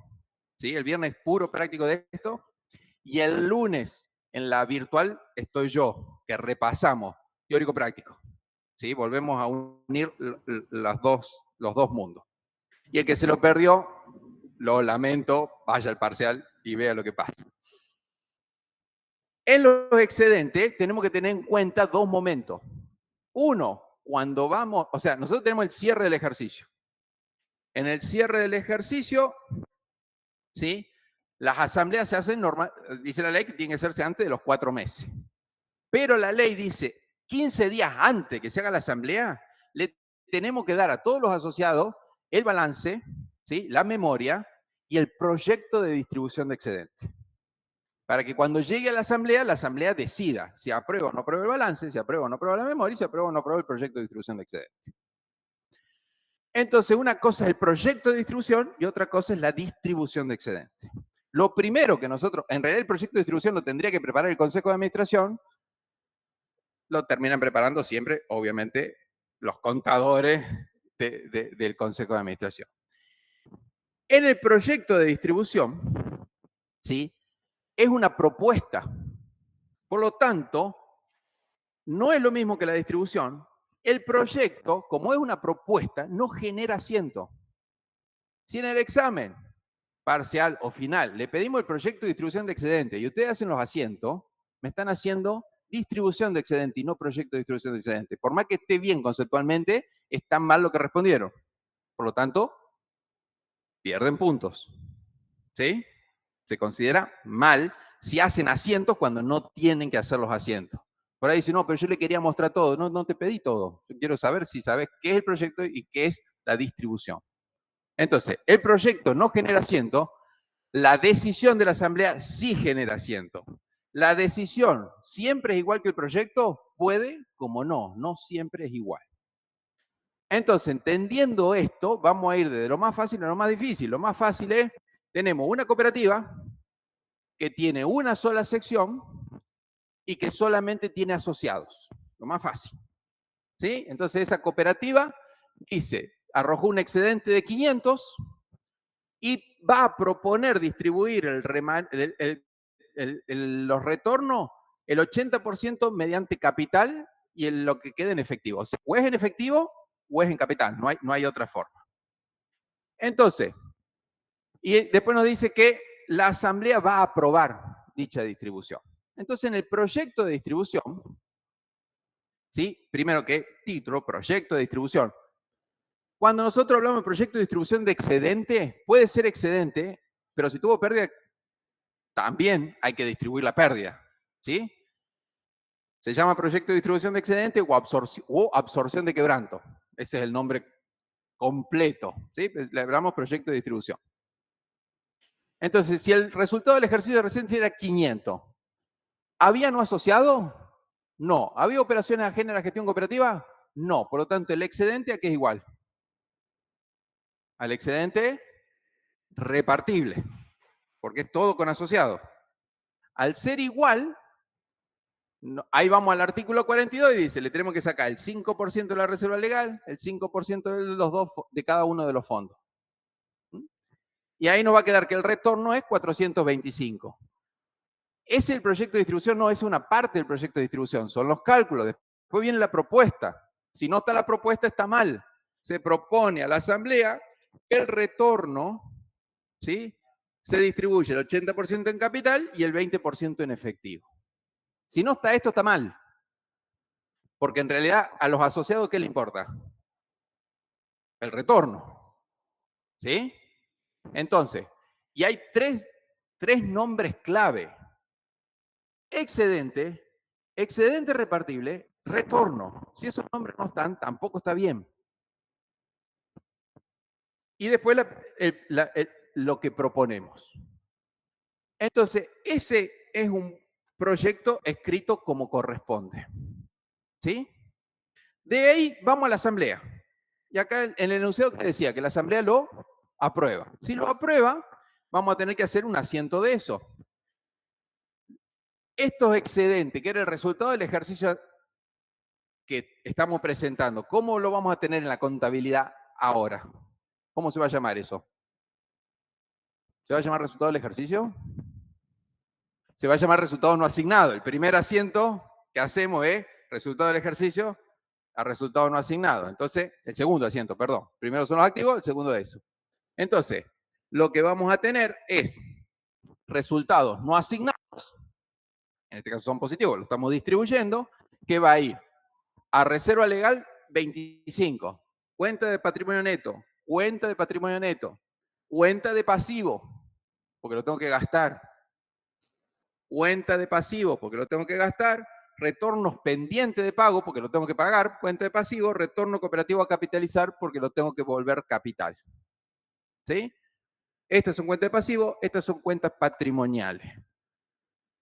¿Sí? El viernes puro práctico de esto. Y el lunes, en la virtual, estoy yo, que repasamos teórico-práctico. ¿Sí? Volvemos a unir los dos mundos. Y el que se lo perdió, lo lamento, vaya al parcial y vea lo que pasa. En los excedentes tenemos que tener en cuenta 2 momentos. Uno, cuando vamos, o sea, nosotros tenemos el cierre del ejercicio. En el cierre del ejercicio, ¿sí? Las asambleas se hacen, dice la ley que tienen que hacerse antes de los 4 meses. Pero la ley dice, 15 días antes que se haga la asamblea, le tenemos que dar a todos los asociados el balance, ¿sí? La memoria y el proyecto de distribución de excedentes. Para que cuando llegue a la asamblea decida si aprueba o no aprueba el balance, si aprueba o no aprueba la memoria, si aprueba o no aprueba el proyecto de distribución de excedentes. Entonces, una cosa es el proyecto de distribución y otra cosa es la distribución de excedentes. Lo primero que nosotros, en realidad el proyecto de distribución lo tendría que preparar el Consejo de Administración, lo terminan preparando siempre, obviamente, los contadores del Consejo de Administración. En el proyecto de distribución, ¿sí? Es una propuesta Por lo tanto, no es lo mismo que la distribución. El proyecto, como es una propuesta, no genera asiento. Si en el examen parcial o final le pedimos el proyecto de distribución de excedente y ustedes hacen los asientos, me están haciendo distribución de excedente y no proyecto de distribución de excedente. Por más que esté bien conceptualmente, está mal lo que respondieron. Por lo tanto, pierden puntos. ¿Sí? Se considera mal si hacen asientos cuando no tienen que hacer los asientos. Por ahí dice, no, pero yo le quería mostrar todo. No, no te pedí todo. Yo quiero saber si sabes qué es el proyecto y qué es la distribución. Entonces, el proyecto no genera asiento, la decisión de la asamblea sí genera asiento. La decisión siempre es igual que el proyecto, puede, como no, no siempre es igual. Entonces, entendiendo esto, vamos a ir desde lo más fácil a lo más difícil. Lo más fácil es, tenemos una cooperativa que tiene una sola sección y que solamente tiene asociados. Lo más fácil. ¿Sí? Entonces, esa cooperativa dice, arrojó un excedente de 500 y va a proponer distribuir los retornos, el 80% mediante capital y lo que quede en efectivo. O sea, o es en efectivo o es en capital, no hay otra forma. Entonces, y después nos dice que la asamblea va a aprobar dicha distribución. Entonces, en el proyecto de distribución, ¿sí? Primero que título, proyecto de distribución. Cuando nosotros hablamos de proyecto de distribución de excedente, puede ser excedente, pero si tuvo pérdida, también hay que distribuir la pérdida, ¿sí? Se llama proyecto de distribución de excedente o absorción de quebranto. Ese es el nombre completo, ¿sí? Le hablamos proyecto de distribución. Entonces, si el resultado del ejercicio de recién era 500, ¿había no asociado? No. ¿Había operaciones ajenas a la gestión cooperativa? No. Por lo tanto, el excedente, ¿a qué es igual? Al excedente repartible, porque es todo con asociado. Al ser igual, ahí vamos al artículo 42 y dice, le tenemos que sacar el 5% de la reserva legal, el 5% de cada uno de los fondos. Y ahí nos va a quedar que el retorno es 425. ¿Es el proyecto de distribución? No, es una parte del proyecto de distribución, son los cálculos. Después viene la propuesta. Si no está la propuesta, está mal. Se propone a la asamblea que el retorno, ¿sí?, se distribuye el 80% en capital y el 20% en efectivo. Si no está esto, está mal. Porque en realidad a los asociados, ¿qué le importa? El retorno. ¿Sí? Entonces, y hay tres nombres clave. Excedente, excedente repartible, retorno. Si esos nombres no están, tampoco está bien. Y después lo que proponemos. Entonces, ese es un proyecto escrito como corresponde. ¿Sí? De ahí vamos a la asamblea. Y acá en el enunciado que decía que la asamblea lo aprueba. Si lo aprueba, vamos a tener que hacer un asiento de eso. Estos excedentes, que era el resultado del ejercicio que estamos presentando, ¿cómo lo vamos a tener en la contabilidad ahora? ¿Cómo se va a llamar eso? ¿Se va a llamar resultado del ejercicio? Se va a llamar resultado no asignado. El primer asiento que hacemos es resultado del ejercicio a resultado no asignado. Entonces, el segundo asiento, perdón. Primero son los activos, el segundo es eso. Entonces, lo que vamos a tener es resultados no asignados, en este caso son positivos, lo estamos distribuyendo, que va a ir a reserva legal 25, cuenta de patrimonio neto, cuenta de patrimonio neto, cuenta de pasivo, porque lo tengo que gastar, cuenta de pasivo, porque lo tengo que gastar, retornos pendientes de pago, porque lo tengo que pagar, cuenta de pasivo, retorno cooperativo a capitalizar, porque lo tengo que volver capital. ¿Sí? Estas son cuentas de pasivo, estas son cuentas patrimoniales.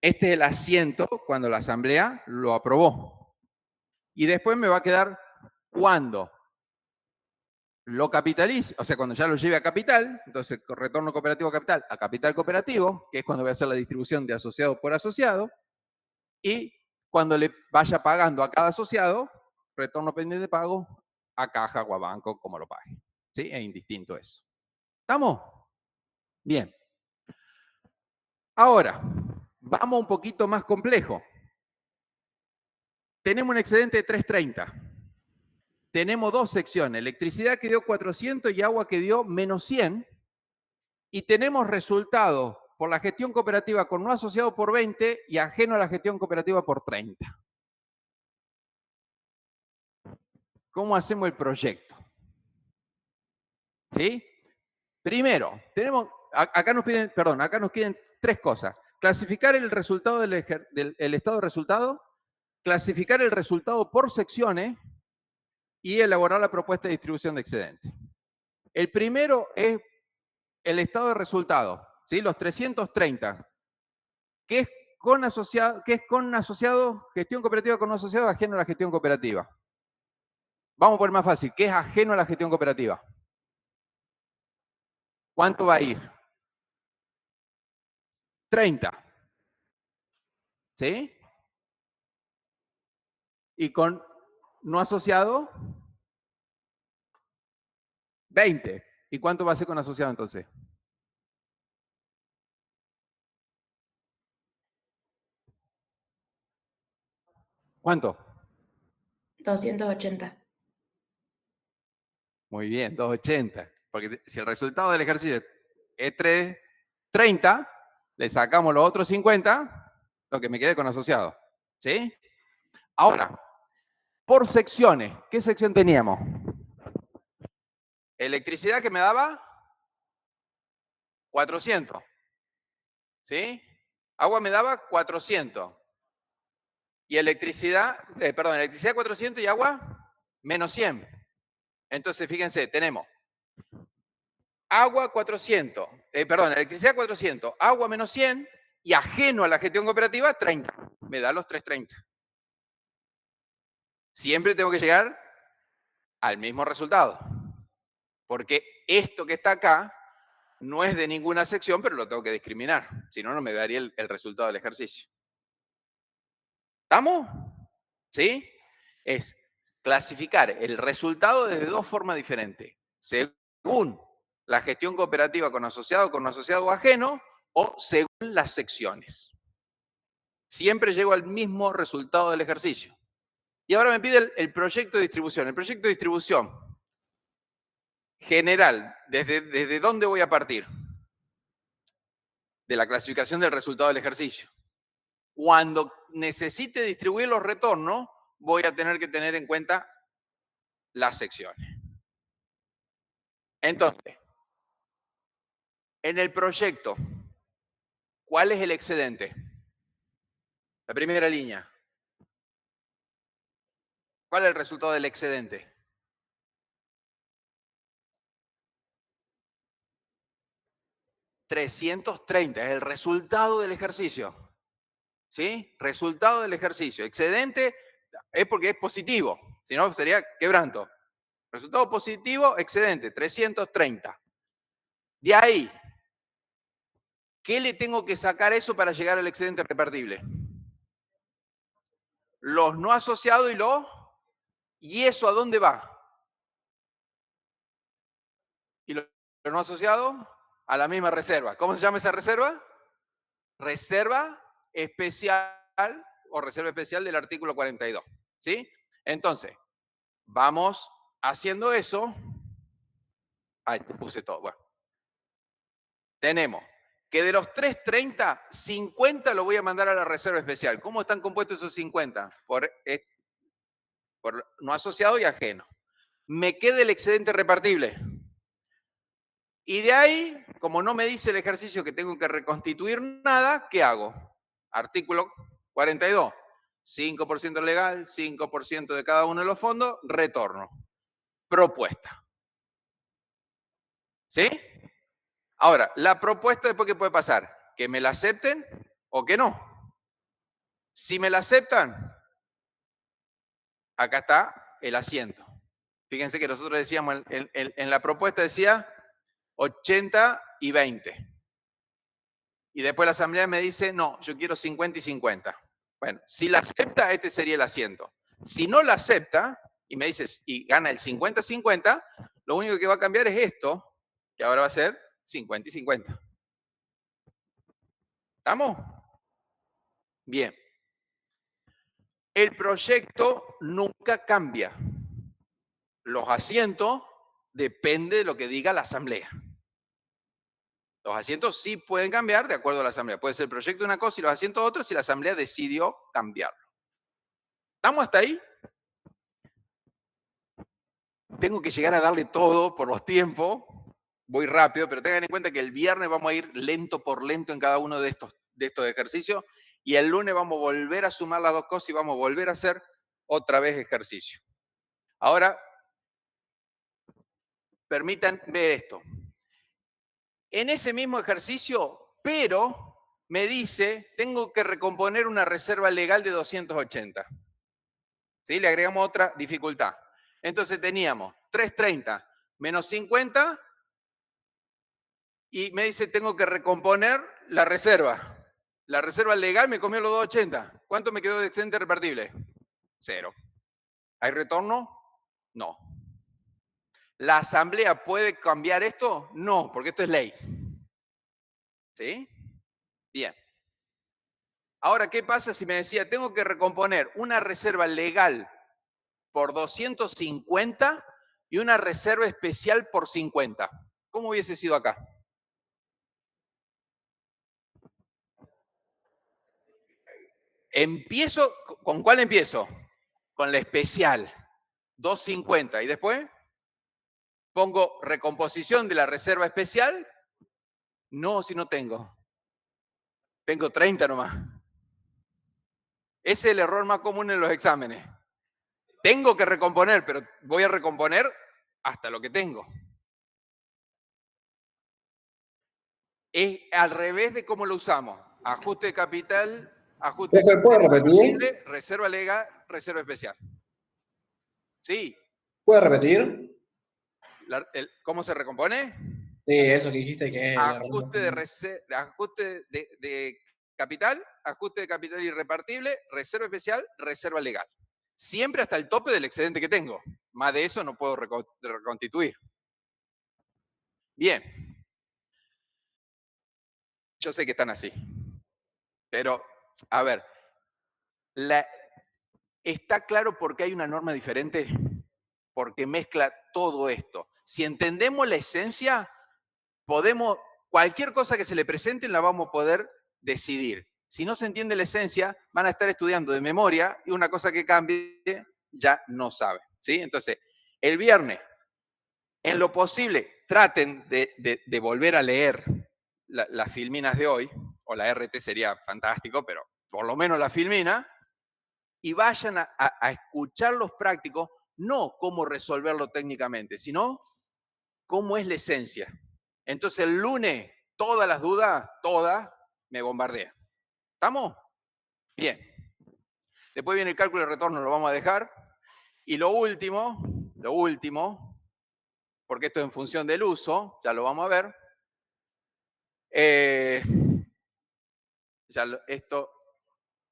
Este es el asiento cuando la asamblea lo aprobó. Y después me va a quedar cuando lo capitalice, o sea, cuando ya lo lleve a capital, entonces retorno cooperativo a capital cooperativo, que es cuando voy a hacer la distribución de asociado por asociado, y cuando le vaya pagando a cada asociado, retorno pendiente de pago a caja o a banco, como lo pague. ¿Sí? Es indistinto eso. ¿Estamos? Bien. Ahora, vamos un poquito más complejo. tenemos un excedente de 330. Tenemos dos secciones, electricidad que dio 400 y agua que dio menos 100. Y tenemos resultados por la gestión cooperativa con no asociado por 20 y ajeno a la gestión cooperativa por 30. ¿Cómo hacemos el proyecto? ¿Sí? Primero, acá nos piden tres cosas. Clasificar el resultado del estado de resultado, clasificar el resultado por secciones y elaborar la propuesta de distribución de excedente. El primero es el estado de resultado, ¿sí? Los 330, que es con asociado, gestión cooperativa con no asociado, ajeno a la gestión cooperativa. Vamos a poner más fácil, ¿qué es ajeno a la gestión cooperativa? ¿Cuánto va a ir? 30. ¿Sí? Y con no asociado, 20. ¿Y cuánto va a ser con asociado entonces? ¿Cuánto? 280. Muy bien, 280. Porque si el resultado del ejercicio es 30, le sacamos los otros 50, lo que me quede con asociado. ¿Sí? Ahora, por secciones, ¿qué sección teníamos? Electricidad que me daba 400. ¿Sí? Agua me daba 400. Y electricidad 400 y agua menos 100. Entonces, fíjense, tenemos agua 400, electricidad 400, agua menos 100 y ajeno a la gestión cooperativa 30. Me da los 330. Siempre tengo que llegar al mismo resultado. Porque esto que está acá no es de ninguna sección, pero lo tengo que discriminar. Si no, no me daría el resultado del ejercicio. ¿Estamos? ¿Sí? Es clasificar el resultado de dos formas diferentes. Según la gestión cooperativa con asociado ajeno, o según las secciones. Siempre llego al mismo resultado del ejercicio. Y ahora me pide el proyecto de distribución. El proyecto de distribución general, ¿desde dónde voy a partir? De la clasificación del resultado del ejercicio. Cuando necesite distribuir los retornos, voy a tener que tener en cuenta las secciones. Entonces, en el proyecto, ¿cuál es el excedente? La primera línea. ¿Cuál es el resultado del excedente? $330, es el resultado del ejercicio. ¿Sí? Resultado del ejercicio. Excedente es porque es positivo, si no sería quebranto. Resultado positivo, excedente, 330. De ahí, ¿qué le tengo que sacar a eso para llegar al excedente repartible? Los no asociados ¿y eso a dónde va? ¿Y los no asociados? A la misma reserva. ¿Cómo se llama esa reserva? Reserva especial o reserva especial del artículo 42. ¿Sí? Entonces, vamos haciendo eso. Ahí te puse todo. Bueno. Tenemos que de los 330, 50 lo voy a mandar a la reserva especial. ¿Cómo están compuestos esos 50? Por no asociado y ajeno. Me queda el excedente repartible. Y de ahí, como no me dice el ejercicio que tengo que reconstituir nada, ¿qué hago? Artículo 42. 5% legal, 5% de cada uno de los fondos, retorno. Propuesta. ¿Sí? Ahora, la propuesta después, ¿qué puede pasar? Que me la acepten o que no. Si me la aceptan, acá está el asiento. Fíjense que nosotros decíamos, en la propuesta decía 80 y 20. Y después la asamblea me dice, no, yo quiero 50 y 50. Bueno, si la acepta, este sería el asiento. Si no la acepta, y me dices, y gana el 50-50, lo único que va a cambiar es esto, que ahora va a ser 50 y 50. ¿Estamos? Bien. El proyecto nunca cambia. Los asientos depende de lo que diga la asamblea. Los asientos sí pueden cambiar de acuerdo a la asamblea. Puede ser el proyecto una cosa y los asientos otra si la asamblea decidió cambiarlo. ¿Estamos hasta ahí? Tengo que llegar a darle todo por los tiempos. Voy rápido, pero tengan en cuenta que el viernes vamos a ir lento por lento en cada uno de estos ejercicios y el lunes vamos a volver a sumar las dos cosas y vamos a volver a hacer otra vez ejercicio. Ahora, permítanme ver esto. En ese mismo ejercicio, pero me dice, tengo que recomponer una reserva legal de 280. ¿Sí? Le agregamos otra dificultad. Entonces teníamos 330 menos 50 y me dice, tengo que recomponer la reserva. La reserva legal me comió los 280. ¿Cuánto me quedó de excedente repartible? 0. ¿Hay retorno? No. ¿La asamblea puede cambiar esto? No, porque esto es ley. ¿Sí? Bien. Ahora, ¿qué pasa si me decía, tengo que recomponer una reserva legal por 250 y una reserva especial por 50? ¿Cómo hubiese sido acá? Empiezo, ¿con cuál empiezo? Con la especial, 250. ¿Y después? ¿Pongo recomposición de la reserva especial? No, si no tengo. Tengo 30 nomás. Ese es el error más común en los exámenes. Tengo que recomponer, pero voy a recomponer hasta lo que tengo. Es al revés de cómo lo usamos. Ajuste de capital, ajuste de capital, ¿Puede repetir? reserva legal, reserva especial. Sí. ¿Puede repetir? ¿Cómo se recompone? Sí, eso que dijiste que es ajuste de capital, ajuste de capital irrepartible, reserva especial, reserva legal. Siempre hasta el tope del excedente que tengo. Más de eso no puedo reconstituir. Bien. Yo sé que están así. Pero, a ver, ¿está claro por qué hay una norma diferente? Porque mezcla todo esto. Si entendemos la esencia, cualquier cosa que se le presente la vamos a poder decidir. Si no se entiende la esencia, van a estar estudiando de memoria y una cosa que cambie ya no saben. ¿Sí? Entonces, el viernes, en lo posible, traten de volver a leer las filminas de hoy, o la RT sería fantástico, pero por lo menos la filmina, y vayan a escuchar los prácticos, no cómo resolverlo técnicamente, sino cómo es la esencia. Entonces el lunes, todas las dudas, todas, me bombardean. ¿Estamos? Bien. Después viene el cálculo de retorno, lo vamos a dejar. Y lo último, porque esto es en función del uso, ya lo vamos a ver. Esto,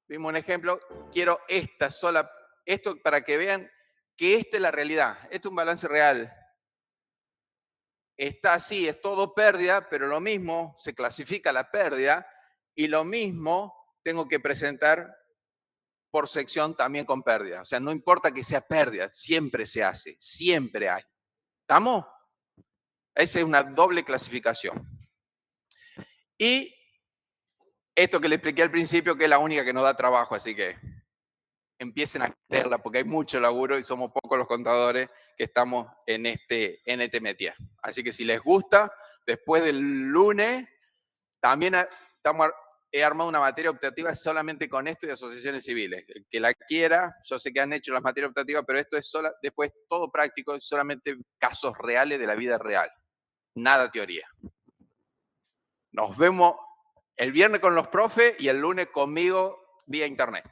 vimos un ejemplo, quiero esto para que vean que esta es la realidad. Esto es un balance real. Está así, es todo pérdida, pero lo mismo se clasifica la pérdida y lo mismo tengo que presentar por sección también con pérdida. O sea, no importa que sea pérdida, siempre se hace, siempre hay. ¿Estamos? Esa es una doble clasificación. Y esto que le expliqué al principio, que es la única que nos da trabajo, así que empiecen a leerla porque hay mucho laburo y somos pocos los contadores que estamos en este métier. Así que si les gusta, después del lunes, también he armado una materia optativa solamente con esto y asociaciones civiles. El que la quiera, yo sé que han hecho las materias optativas, pero esto es después todo práctico, solamente casos reales de la vida real. Nada teoría. Nos vemos el viernes con los profes y el lunes conmigo vía internet.